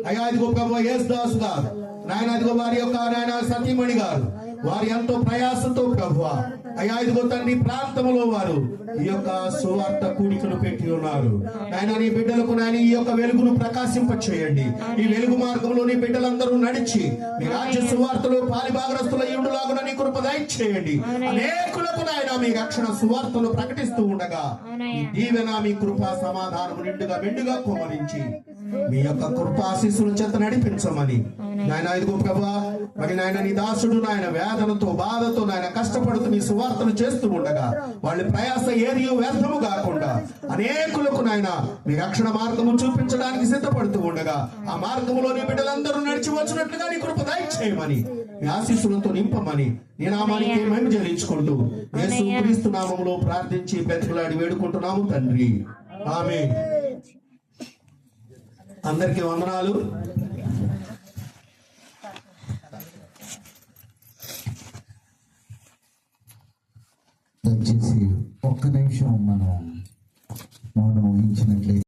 అయ్యా ఇదిగో ప్రభువా యేసు దాసు గారు నాయన ఇదిగో వారి యొక్క నాయన సతీమణి గారు వారి ఎంతో ప్రయాసంతో ప్రభువా అయ్యా ఇదిగో తండ్రి ప్రాంతంలో వారు ఈ యొక్క సువార్త కూడికను పెట్టి ఉన్నారు. ఆయన నీ బిడ్డలకు నాయన ఈ యొక్క వెలుగును ప్రకాశింప చేయండి. ఈ వెలుగు మార్గంలో నీ బిడ్డలందరూ నడిచి మీ రాజ్య సువార్తలో పాలిభాగరస్తుల యుడులాగున నీ కృప దయచేయండి. అనేకులకు నాయన మీ రక్షణ సువార్తను ప్రకటిస్తూ ఉండగా ఈ దీవెన మీ కృప సమాధానము నిండుగా మెండుగా కుమరించి మీ యొక్క కృపాశీస్సుల చేత నడిపించమని నాయన ఇదిగో ప్రభా, మరి నాయన నీ దాసుడు నాయన వేదనతో బాధతో నాయన కష్టపడుతూ నీ సువార్తను చేస్తూ ఉండగా వాళ్ళ ప్రయాస ఏది వ్యర్థము కాకుండా అనేకులకు నాయన మీ రక్షణ మార్గము చూపించడానికి సిద్ధపడుతూ ఉండగా ఆ మార్గములో నీ బిడ్డలందరూ నడిచి వచ్చినట్లుగా నీ కృప దయచేయమని మీ ఆశీస్సులతో నింపమని నీ నామానికి మేము చెల్లించుకుంటూ యేసుక్రీస్తు నామములో ప్రార్థించి బ్రతిమలాడి వేడుకుంటున్నాము తండ్రి. ఆమేన్. అందరికీ వందనాలు. దయచేసి ఒక్క నిమిషం మనం మౌనం వహించినట్లయితే